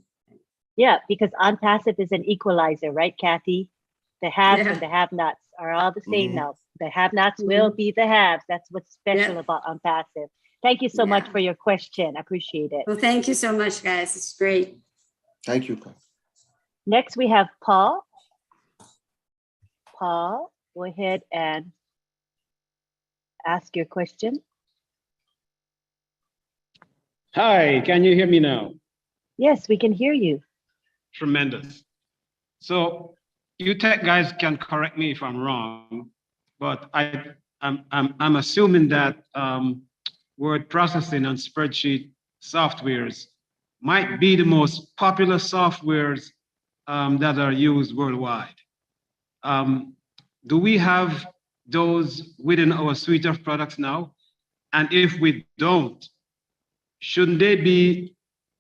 Yeah, because on-passive is an equalizer, right, Kathy? The haves and the have-nots are all the same now. The have-nots will be the haves. That's what's special about on-passive. Thank you so much for your question. I appreciate it. Well, thank you so much, guys. It's great. Thank you. Next, we have Paul. Paul, go ahead and ask your question. Hi, can you hear me now? Yes, we can hear you. Tremendous. So you tech guys can correct me if I'm wrong, but I'm assuming that word processing and spreadsheet softwares might be the most popular softwares that are used worldwide. Do we have those within our suite of products now? And if we don't, shouldn't they be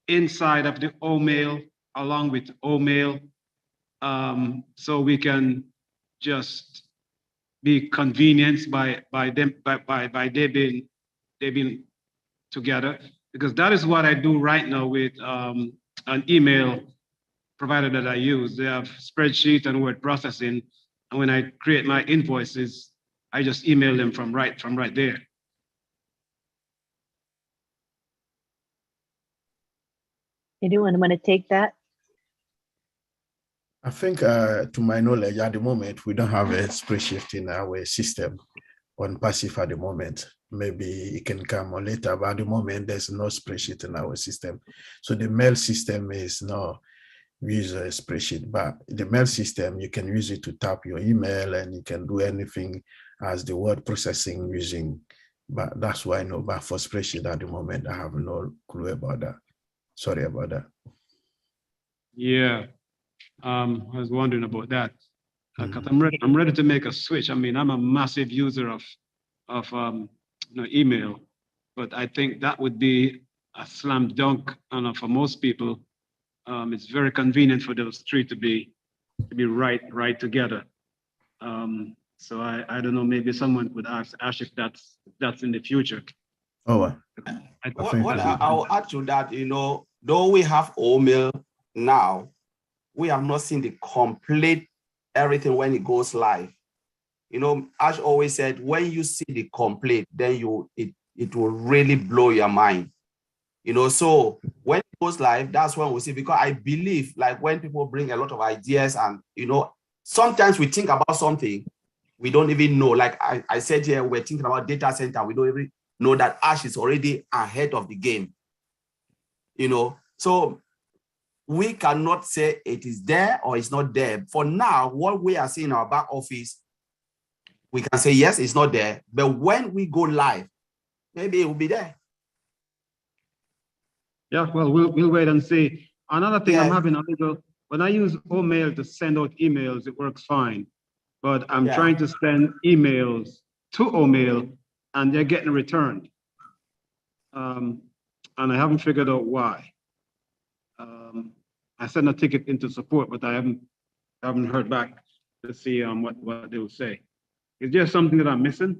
inside of the OMail along with OMail, so we can just be convenienced by they being together? Because that is what I do right now with an email provider that I use. They have spreadsheet and word processing, and when I create my invoices, I just email them from right there. Anyone want to take that? I think, to my knowledge, at the moment, we don't have a spreadsheet in our system on passive at the moment. Maybe it can come on later, but at the moment, there's no spreadsheet in our system. So the mail system is no use a spreadsheet, but the mail system, you can use it to tap your email and you can do anything as the word processing using, but that's why I know, but for spreadsheet at the moment, I have no clue about that. Sorry about that. Yeah, I was wondering about that. Because I'm ready to make a switch. I mean, I'm a massive user of email, but I think that would be a slam dunk. And for most people, it's very convenient for those three to be right together. So I don't know. Maybe someone could ask Ash if that's in the future. Oh, I'll add to that. Though we have OMail now, we have not seen the complete everything when it goes live. Ash always said, when you see the complete, then it will really blow your mind. So when it goes live, that's when we see, because I believe, like, when people bring a lot of ideas and, sometimes we think about something we don't even know. Like I said here, we're thinking about data center. We don't even know that Ash is already ahead of the game. So we cannot say it is there or it's not there. For now, what we are seeing in our back office, we can say, yes, it's not there. But when we go live, maybe it will be there. Yeah, well, we'll wait and see. Another thing, I'm having a little, when I use OMail to send out emails, it works fine. But I'm trying to send emails to OMail and they're getting returned. And I haven't figured out why. I sent a ticket into support, but I haven't heard back to see what they will say. Is there something that I'm missing?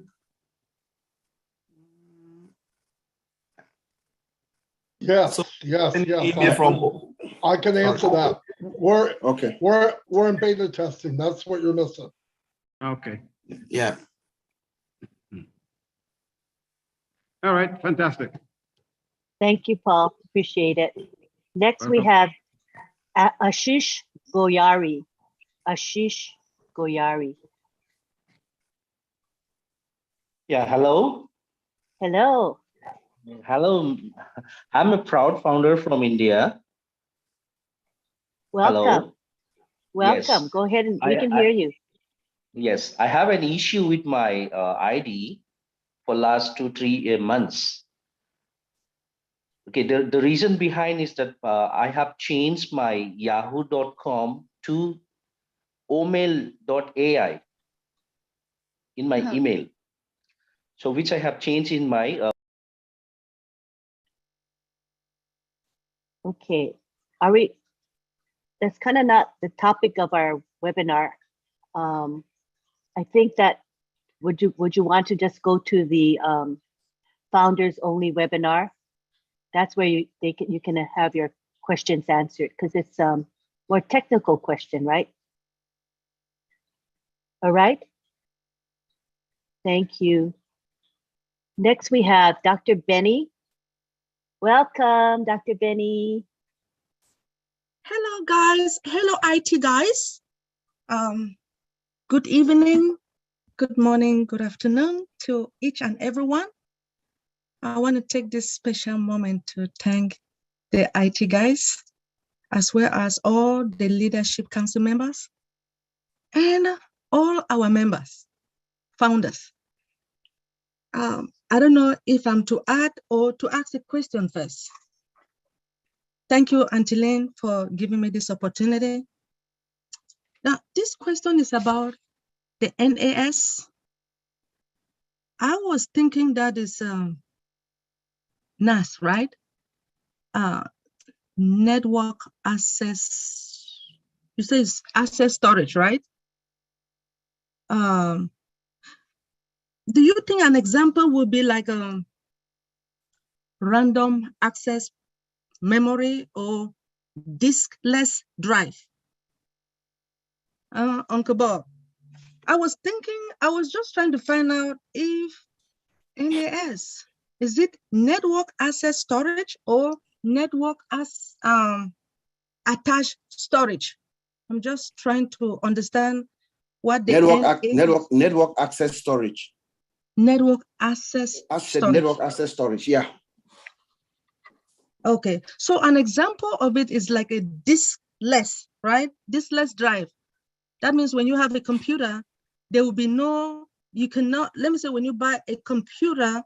Yes, yes. I can answer that. We're in beta testing. That's what you're missing. Okay. Yeah. All right, fantastic. Thank you, Paul. Appreciate it. Next, we have Ashish Goyari. Ashish Goyari. Yeah, hello. Hello. Hello. I'm a proud founder from India. Welcome. Hello. Welcome. Yes. Go ahead and we can hear you. Yes, I have an issue with my ID for last 2-3 months. Okay, the reason behind is that I have changed my yahoo.com to omail.ai in my email. So which I have changed in my Okay. That's kind of not the topic of our webinar. I think that would you want to just go to the founders only webinar? That's where you can have your questions answered, because it's more technical question, right? All right. Thank you. Next we have Dr. Benny. Welcome, Dr. Benny. Hello, guys. Hello, IT guys. Good evening, good morning, good afternoon. to each and everyone. I want to take this special moment to thank the IT guys, as well as all the leadership council members and all our members, founders. I don't know if I'm to add or to ask a question first. Thank you, Auntie Lynn, for giving me this opportunity. Now, this question is about the NAS. I was thinking that is NAS, right? Network access, you say it's access storage, right? Do you think an example would be like a random access memory or diskless drive? Uncle Bob, I was just trying to find out if NAS, is it network access storage or network as attached storage? I'm just trying to understand what the network access storage. Network access storage. Network access storage, yeah. Okay, so an example of it is like a diskless, right? Diskless drive. That means when you have a computer, there will be no, you cannot, let me say when you buy a computer,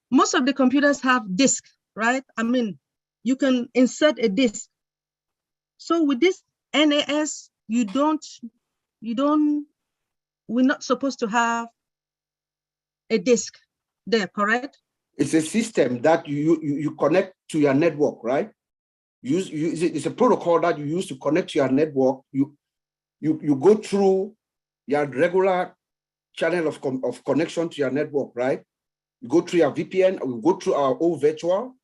most of the computers have disk, right? I mean, you can insert a disk. So with this NAS, we're not supposed to have a disk there, correct? It's a system that you connect to your network, right? It's a protocol that you use to connect to your network. You go through your regular channel of connection to your network, right? You go through your VPN, or you go through our own virtual.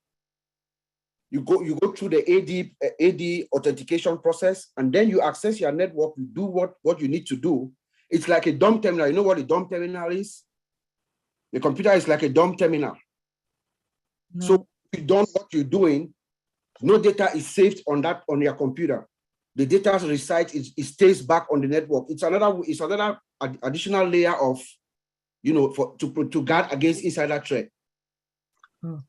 You go through the AD authentication process, and then you access your network. You do what you need to do. It's like a dumb terminal. You know what a dumb terminal is? The computer is like a dumb terminal. No. So if you don't what you're doing, no data is saved on your computer. The data resides, it stays back on the network. It's another additional layer of, to guard against insider threat. Hmm.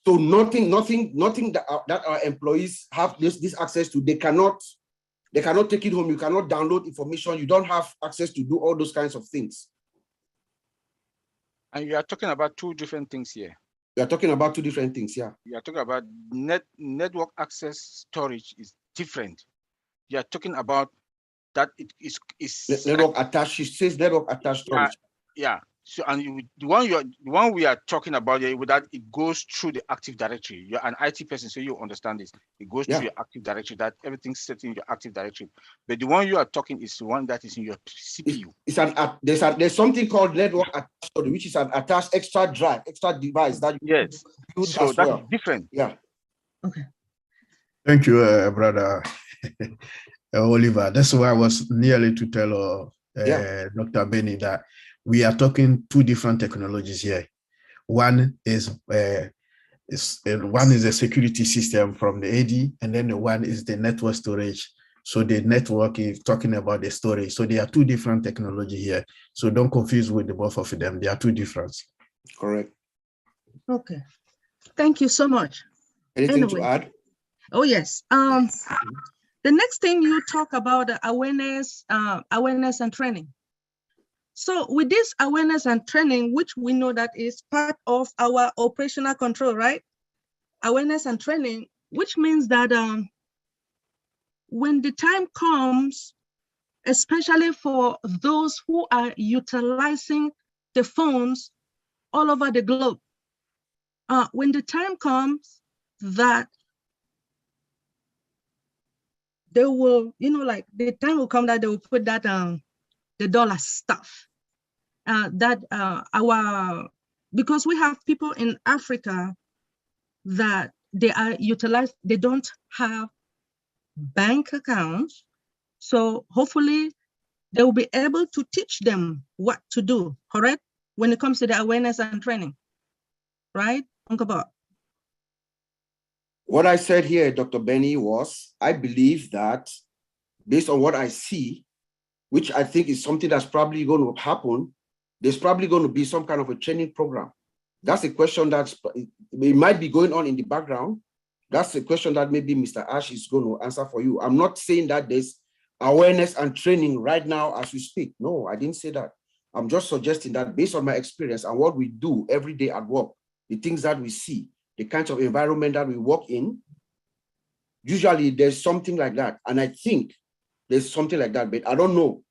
So nothing that our employees have this access to. They cannot take it home. You cannot download information. You don't have access to do all those kinds of things. And you are talking about two different things here. We are talking about two different things, yeah. You are talking about network access storage is different. You are talking about that it is network attached. It says network attached storage. Yeah. So the one we are talking about here, with that it goes through the Active Directory. You're an IT person, so you understand this. It goes through your Active Directory. That everything's set in your Active Directory. But the one you are talking is the one that is in your CPU. There's something called network attached storage, which is an attached extra drive, extra device that you use so as that's well. Different. Yeah. Okay. Thank you, brother Oliver. That's why I was nearly to tell Dr. Benny that we are talking two different technologies here. One is a security system from the AD, and then the one is the network storage. So the network is talking about the storage. So there are two different technology here. So don't confuse with the both of them. They are two different. Correct. Okay. Thank you so much. Anything to add? Oh yes. The next thing you talk about awareness and training. So with this awareness and training, which we know that is part of our operational control, right? Awareness and training, which means that when the time comes, especially for those who are utilizing the phones all over the globe, when the time comes that they will, like the time will come that they will put that the dollar stuff because we have people in Africa that they are utilized, they don't have bank accounts. So hopefully they will be able to teach them what to do, correct? When it comes to the awareness and training, right, Uncle Bob? What I said here, Dr. Benny, was I believe that based on what I see, which I think is something that's probably going to happen, there's probably going to be some kind of a training program. That's a question it might be going on in the background. That's a question that maybe Mr. Ash is going to answer for you. I'm not saying that there's awareness and training right now as we speak. No, I didn't say that. I'm just suggesting that based on my experience and what we do every day at work, the things that we see, the kinds of environment that we work in, usually there's something like that. And I think there's something like that, but I don't know.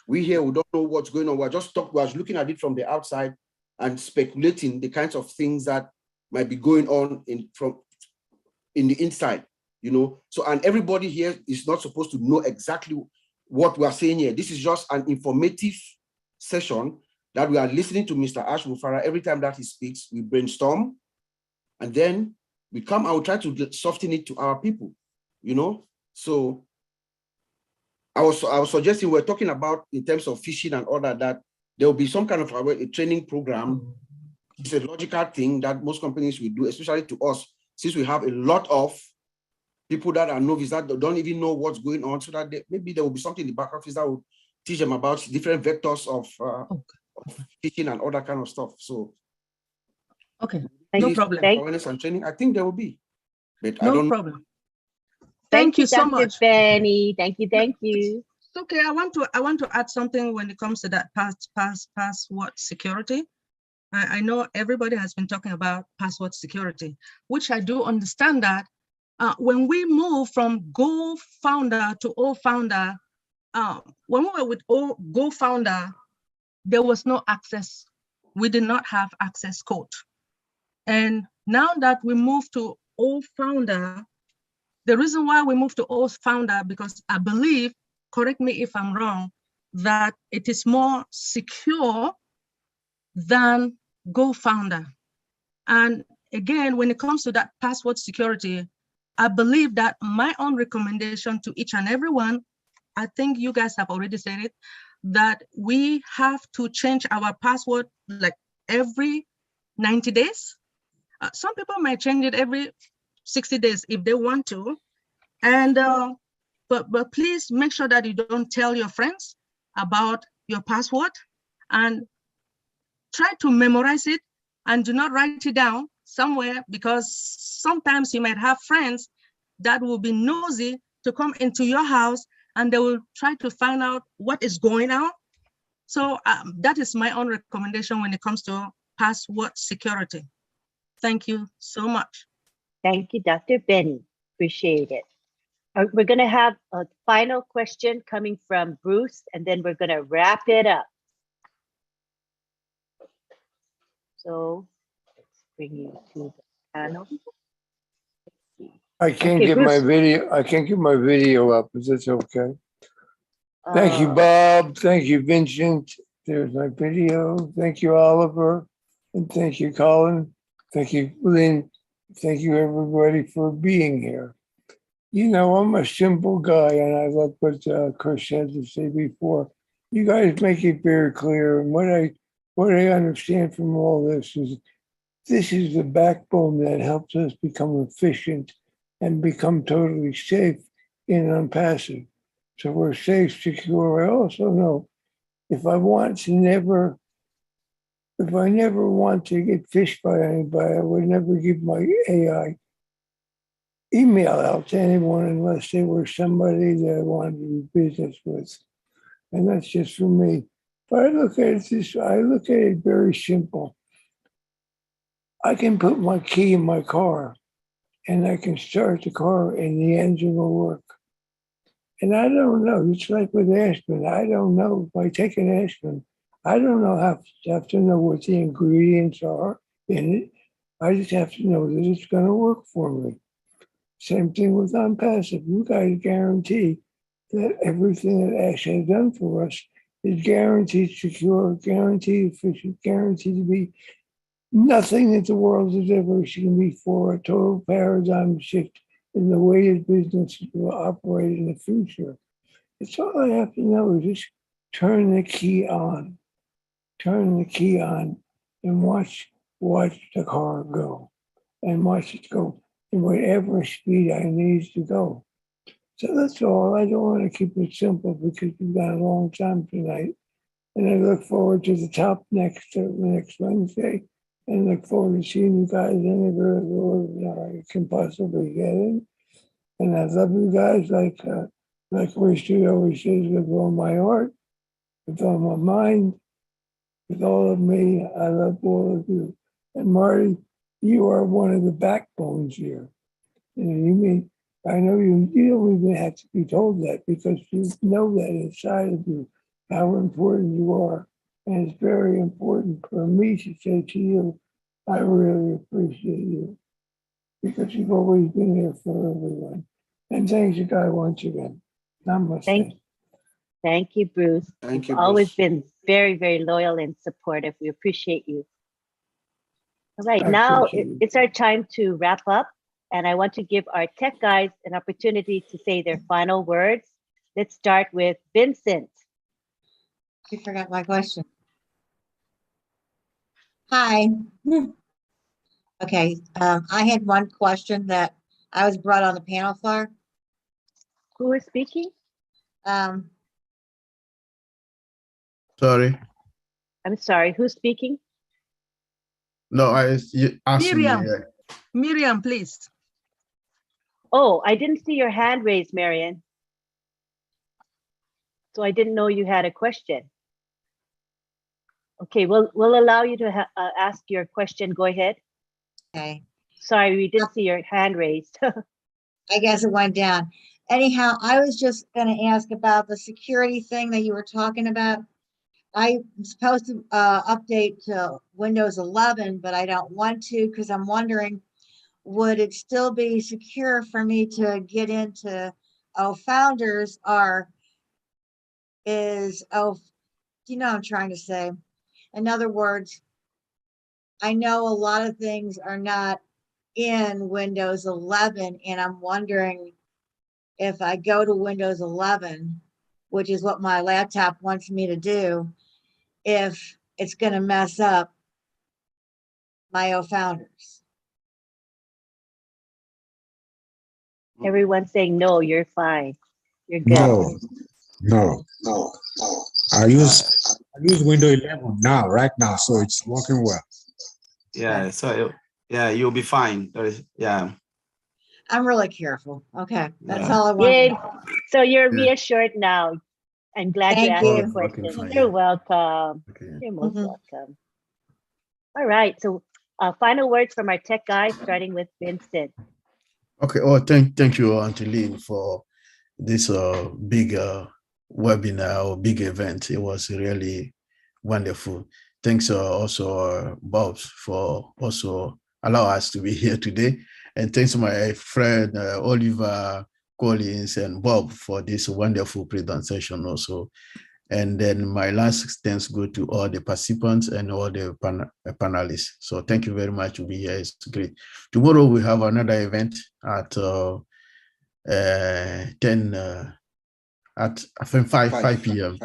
We here, we don't know what's going on. We're looking at it from the outside and speculating the kinds of things that might be going on in the inside, you know. So, and everybody here is not supposed to know exactly what we are saying here. This is just an informative session that we are listening to Mr. Ash Mufara. Every time that he speaks, we brainstorm, and then we come and we try to soften it to our people, you know. So I was suggesting we're talking about in terms of fishing and all that there will be some kind of a training program. It's a logical thing that most companies will do, especially to us, since we have a lot of people that are novice that don't even know what's going on, so that maybe there will be something in the back office that will teach them about different vectors of fishing and all that kind of stuff. So, okay, no problem. Awareness and training, I think there will be, but I No don't problem. know. Thank you so Dr. much, Benny. Thank you. It's okay. I want to add something when it comes to that password security. I know everybody has been talking about password security, which I do understand that when we move from Go Founder to O Founder, when we were with Go Founder, there was no access. We did not have access code. And now that we moved to O Founder, the reason why we moved to O Founder, because I believe, correct me if I'm wrong, that it is more secure than Go Founder. And again, when it comes to that password security, I believe that my own recommendation to each and everyone, I think you guys have already said it, that we have to change our password like every 90 days. Some people might change it every 60 days if they want to. And but please make sure that you don't tell your friends about your password, and try to memorize it and do not write it down somewhere, because sometimes you might have friends that will be nosy to come into your house and they will try to find out what is going on. So that is my own recommendation when it comes to password security. Thank you so much. Thank you, Dr. Benny. Appreciate it. We're going to have a final question coming from Bruce, and then we're going to wrap it up. So let's bring you to the panel. I can't get my video. I can't get my video up. Is this okay? Thank you, Bob. Thank you, Vincent. There's my video. Thank you, Oliver. And thank you, Colin. Thank you, Lynn. Thank you, everybody, for being here. You know, I'm a simple guy, and I love what Chris had to say before. You guys make it very clear. And what I understand from all this is the backbone that helps us become efficient and become totally safe in Unpassive. So we're safe, secure. I also know if I never want to get fished by anybody, I would never give my AI email out to anyone unless they were somebody that I wanted to do business with. And that's just for me. But I look at it very simple. I can put my key in my car and I can start the car and the engine will work. And I don't know, it's like with aspirin. I don't know if I take an aspirin, I don't know have to know what the ingredients are in it. I just have to know that it's going to work for me. Same thing with Unpassive. You guys guarantee that everything that Ash has done for us is guaranteed secure, guaranteed efficient, guaranteed to be nothing that the world has ever seen before, a total paradigm shift in the way that businesses will operate in the future. It's all I have to know is just turn the key on and watch the car go and watch it go in whatever speed I need to go. So that's all. I don't want to keep it simple because we've got a long time tonight. And I look forward to the top next Wednesday. And look forward to seeing you guys anywhere the Lord I can possibly get in. And I love you guys like Richard always says, with all my heart, with all my mind, with all of me. I love all of you. And Marty, you are one of the backbones here. And you mean, I know you don't even have to be told that because you know that inside of you, how important you are. And it's very important for me to say to you, I really appreciate you because you've always been here for everyone. And thanks you guys once again. Namaste. Thank you, Bruce. Thank You've you, always Bruce. been very, very loyal and supportive. We appreciate you. All right, I now appreciate you. it's our time to wrap up. And I want to give our tech guys an opportunity to say their final words. Let's start with Vincent. You forgot my question. Hi. Okay, I had one question that I was brought on the panel for. Who is speaking? Sorry. I'm sorry, who's speaking? No, you asked me. Miriam. Miriam, please. Oh, I didn't see your hand raised, Marian. So I didn't know you had a question. Okay, we'll allow you to ask your question. Go ahead. Okay. Sorry, we didn't see your hand raised. I guess it went down. Anyhow, I was just going to ask about the security thing that you were talking about. I'm supposed to update to Windows 11, but I don't want to because I'm wondering, would it still be secure for me to get into Founders, or is you know what I'm trying to say? In other words, I know a lot of things are not in Windows 11, and I'm wondering if I go to Windows 11, which is what my laptop wants me to do, if it's going to mess up my Founders. Everyone's saying, no, you're fine. You're good. No. I use Windows 11 now, right now, so it's working well. Yeah, so yeah, you'll be fine. Yeah. I'm really careful. Okay, that's Yeah. all I want. Yay. So you're reassured now. I'm glad you Thank asked you. the question. You're welcome. You're most welcome. All right. So final words from our tech guys, starting with Vincent. Okay. Oh, thank you, Auntie Lynn, for this big webinar or big event. It was really wonderful. Thanks also Bob for also allow us to be here today. And thanks to my friend Oliver Collins and Bob for this wonderful presentation also. And then my last thanks go to all the participants and all the panelists. So thank you very much to be here. It's great. Tomorrow we have another event at 10 at I think 5 p.m.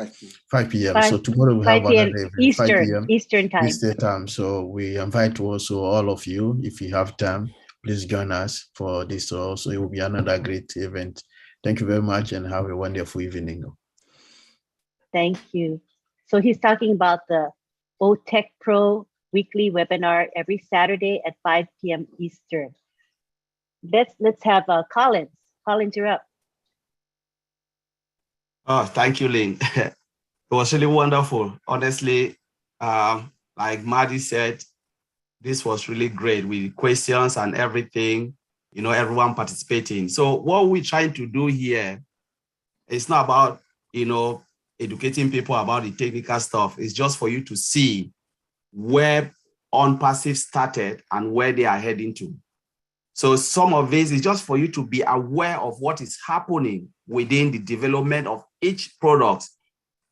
5 p.m. So tomorrow we have 5 p.m. another event, Eastern, 5 p.m. Eastern time. Eastern time. So we invite also all of you, if you have time, please join us for this also. It will be another great event. Thank you very much and have a wonderful evening. Thank you. So he's talking about the OTech Pro weekly webinar every Saturday at 5 p.m. Eastern. Let's have Collins. Collins, you're up. Oh, thank you, Lynn. It was really wonderful. Honestly, like Maddie said, this was really great with questions and everything, you know, everyone participating. So what we're trying to do here, it's not about, you know, educating people about the technical stuff. It's just for you to see where OnPassive started and where they are heading to. So some of this is just for you to be aware of what is happening within the development of each product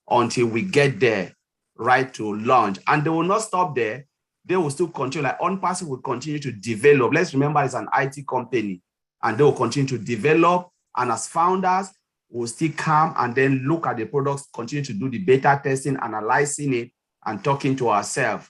until we get there, right, to launch. And they will not stop there. They will still continue, like OnPassive will continue to develop. Let's remember it's an IT company and they will continue to develop. And as founders, we'll still come and then look at the products, continue to do the beta testing, analyzing it, and talking to ourselves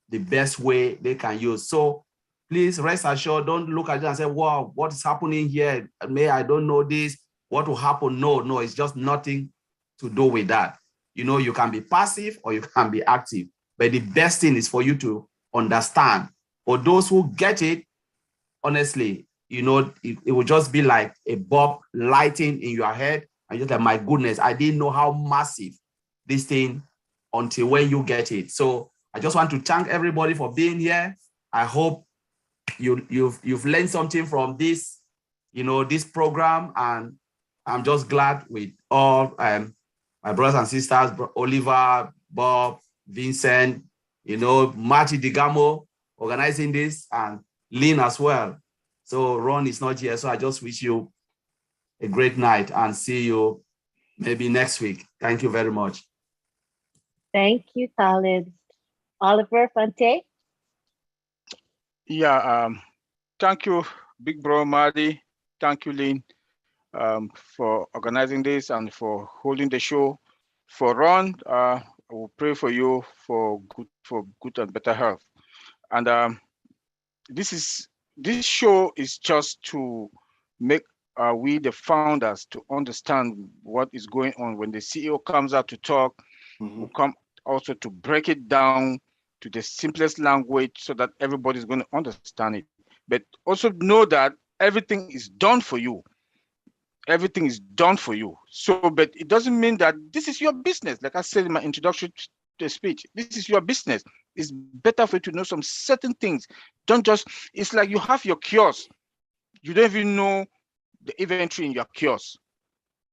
the best way they can use. So please rest assured, don't look at it and say, wow, what is happening here? I don't know this. What will happen? No, it's just nothing to do with that. You can be passive or you can be active. But the best thing is for you to understand. For those who get it, honestly, it will just be like a bulb lighting in your head. And you're like, my goodness, I didn't know how massive this thing until when you get it. So I just want to thank everybody for being here. I hope you've learned something from this, this program. And I'm just glad with all my brothers and sisters, Oliver, Bob, Vincent, Marty DeGamo organizing this, and Lynn as well. So Ron is not here. So I just wish you a great night and see you maybe next week. Thank you very much. Thank you, Khalid. Oliver Fante? Yeah, thank you, Big Bro Marty. Thank you, Lynn, for organizing this and for holding the show. For Ron, I will pray for you for good and better health. And this show is just to make we the founders to understand what is going on. When the CEO comes out to talk, we'll come also to break it down to the simplest language so that everybody's going to understand it. But also know that everything is done for you. Everything is done for you. So, but it doesn't mean that this is your business. Like I said in my introduction to the speech, this is your business. It's better for you to know some certain things. Don't just, it's like you have your kiosk. You don't even know the inventory in your kiosk.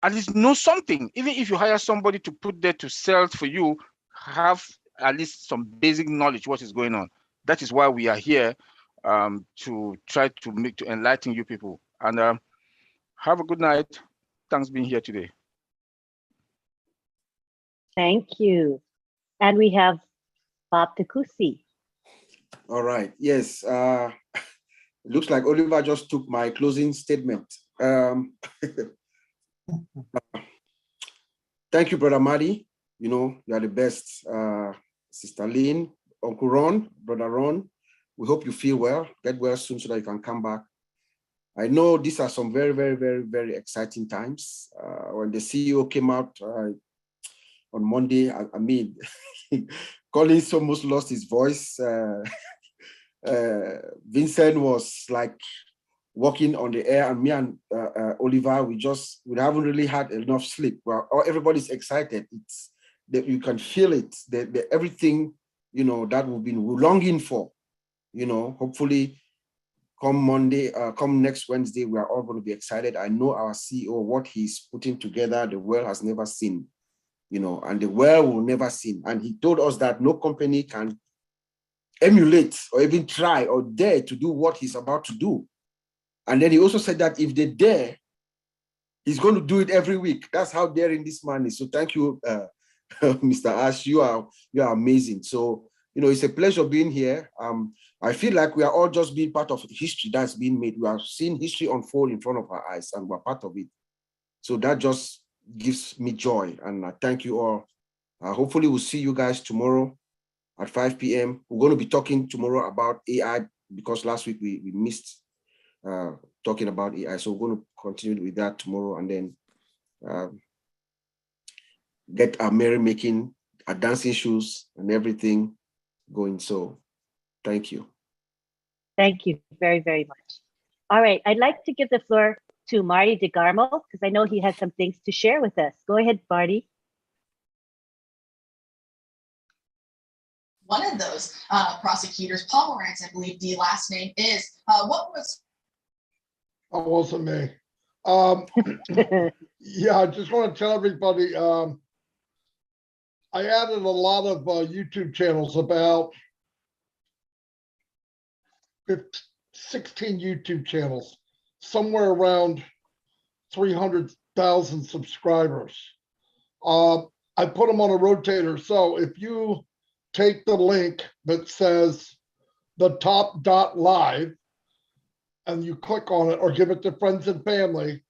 At least know something. Even if you hire somebody to put there to sell for you, have at least some basic knowledge what is going on. That is why we are here, to try to enlighten you people. And have a good night. Thanks for being here today. Thank you. And we have Bob Takusi. All right. Yes. It looks like Oliver just took my closing statement. Thank you, Brother Marty. You are the best. Sister Lynn, Uncle Ron, Brother Ron. We hope you feel well. Get well soon so that you can come back. I know these are some very, very, very, very exciting times. When the CEO came out on Monday, I mean, Collins almost lost his voice. Vincent was like walking on the air, and me and Oliver, we haven't really had enough sleep. Well, everybody's excited. It's that you can feel it. Everything that we've been longing for. Hopefully, come next Wednesday, we are all going to be excited. I know our CEO, what he's putting together, the world has never seen. And the world will never see. And he told us that no company can emulate or even try or dare to do what he's about to do. And then he also said that if they dare, he's going to do it every week. That's how daring this man is. So thank you, Mr. Ash. You are amazing. So, it's a pleasure being here. I feel like we are all just being part of history that's being made. We are seeing history unfold in front of our eyes, and we're part of it. So that just gives me joy, and I thank you all. Hopefully we'll see you guys tomorrow at 5 p.m. We're going to be talking tomorrow about AI, because last week we missed talking about AI. So we're going to continue with that tomorrow, and then get our merrymaking, our dancing shoes and everything going. So thank you. Thank you very, very much. All right, I'd like to give the floor to Marty DeGarmo, because I know he has some things to share with us. Go ahead, Marty. One of those prosecutors, Paul Lawrence, I believe the last name is, what was? That wasn't me. Yeah, I just want to tell everybody, I added a lot of YouTube channels, about 16 YouTube channels, somewhere around 300,000 subscribers. I put them on a rotator. So if you take the link that says the top.live and you click on it, or give it to friends and family,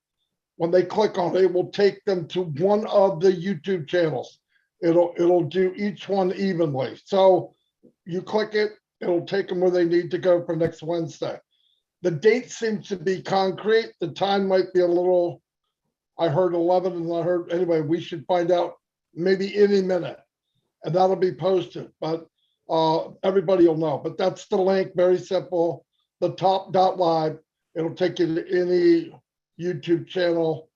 when they click on it, it will take them to one of the YouTube channels. It'll do each one evenly. So you click it, it'll take them where they need to go for next Wednesday. The date seems to be concrete. The time might be a little, I heard 11 and I heard, anyway, we should find out maybe any minute, and that'll be posted. But everybody will know. But that's the link. Very simple. The top.live. It'll take you to any YouTube channel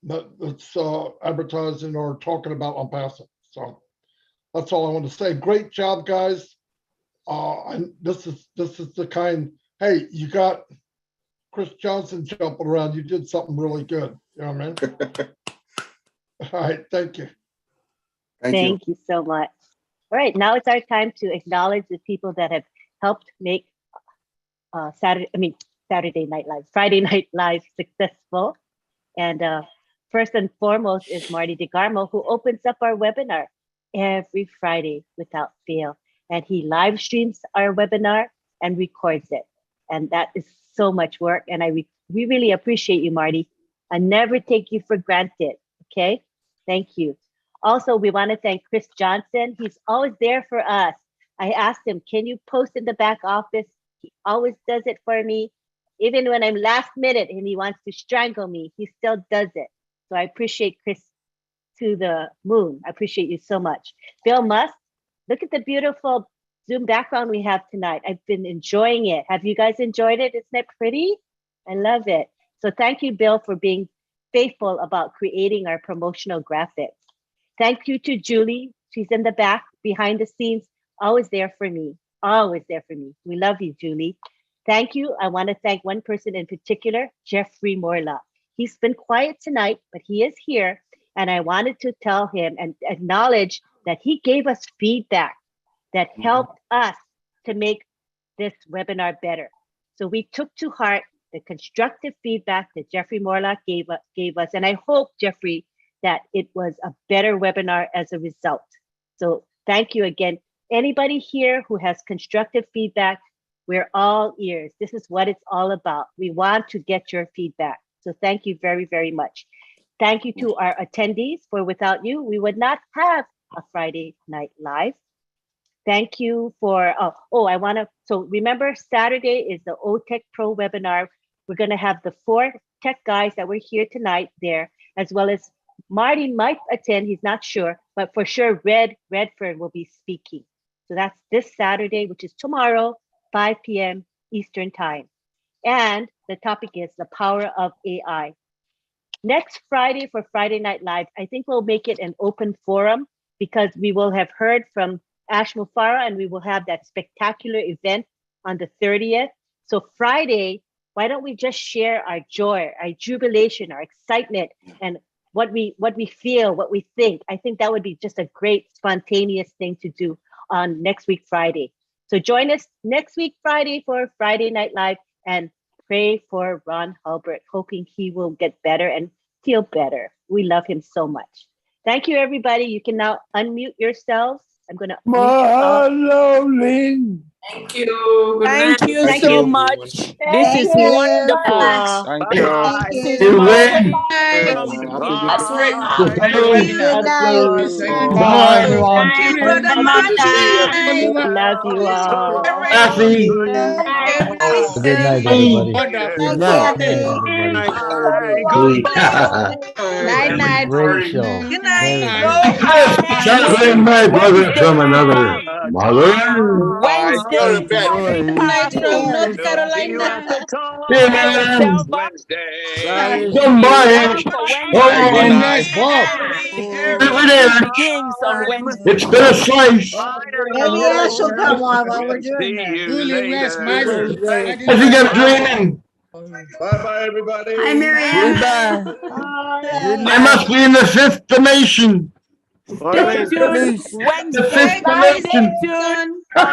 that's advertising or talking about unpassing. So that's all I want to say. Great job, guys. And this is the kind. Hey, you got Chris Johnson jumping around. You did something really good. You know what I mean? All right. Thank you. Thank you so much. All right, now it's our time to acknowledge the people that have helped make Friday Night Live successful. And first and foremost is Marty DeGarmo, who opens up our webinar every Friday without fail. And he live streams our webinar and records it. And that is so much work. And we really appreciate you, Marty. I never take you for granted. Okay, thank you. Also, we want to thank Chris Johnson. He's always there for us. I asked him, can you post in the back office? He always does it for me. Even when I'm last minute and he wants to strangle me, he still does it. So I appreciate Chris to the moon. I appreciate you so much. Bill Musk, look at the beautiful Zoom background we have tonight. I've been enjoying it. Have you guys enjoyed it? Isn't it pretty? I love it. So thank you, Bill, for being faithful about creating our promotional graphics. Thank you to Julie. She's in the back, behind the scenes, always there for me, always there for me. We love you, Julie. Thank you. I want to thank one person in particular, Jeffrey Morla. He's been quiet tonight, but he is here. And I wanted to tell him and acknowledge that he gave us feedback that helped us to make this webinar better. So we took to heart the constructive feedback that Jeffrey Morla gave us. And I hope, Jeffrey, that it was a better webinar as a result. So thank you again. Anybody here who has constructive feedback, we're all ears. This is what it's all about. We want to get your feedback. So thank you very, very much. Thank you to our attendees, for without you, we would not have a Friday Night Live. Thank you for, so remember Saturday is the OTech Pro webinar. We're gonna have the 4 tech guys that were here tonight there, as well as Marty might attend, he's not sure, but for sure Redford will be speaking. So that's this Saturday, which is tomorrow, 5 p.m. Eastern time. And the topic is the power of AI. Next Friday for Friday Night Live, I think we'll make it an open forum because we will have heard from Ash Mufara and we will have that spectacular event on the 30th. So Friday, why don't we just share our joy, our jubilation, our excitement, and what we feel, what we think. I think that would be just a great spontaneous thing to do on next week, Friday. So join us next week, Friday, for Friday Night Live, and pray for Ron Hulbert, hoping he will get better and feel better. We love him so much. Thank you, everybody. You can now unmute yourselves. I'm going to Lynn. Thank you. Good Thank night. you so much. This is you. wonderful. Thank you. This is You my win. That's great. Good night. Bye, everyone. Thank you, Brother Martin. love you all. Happy. Good night, everybody. Good night. Night, night. Great show. Good night. Chocolate, my brother from another mother. Wednesday. Good night from North Carolina. Amen. Ready for Wednesday. Good night, Bob. Kings on Wednesday. It's been a slice. Maybe Ash will come on while we're doing this. I think I'm dreaming. Bye-bye, everybody. Hi, Marianne. I must be in the 5th dimension. Stay tuned. The Wednesday. 5th dimension. Stay tuned.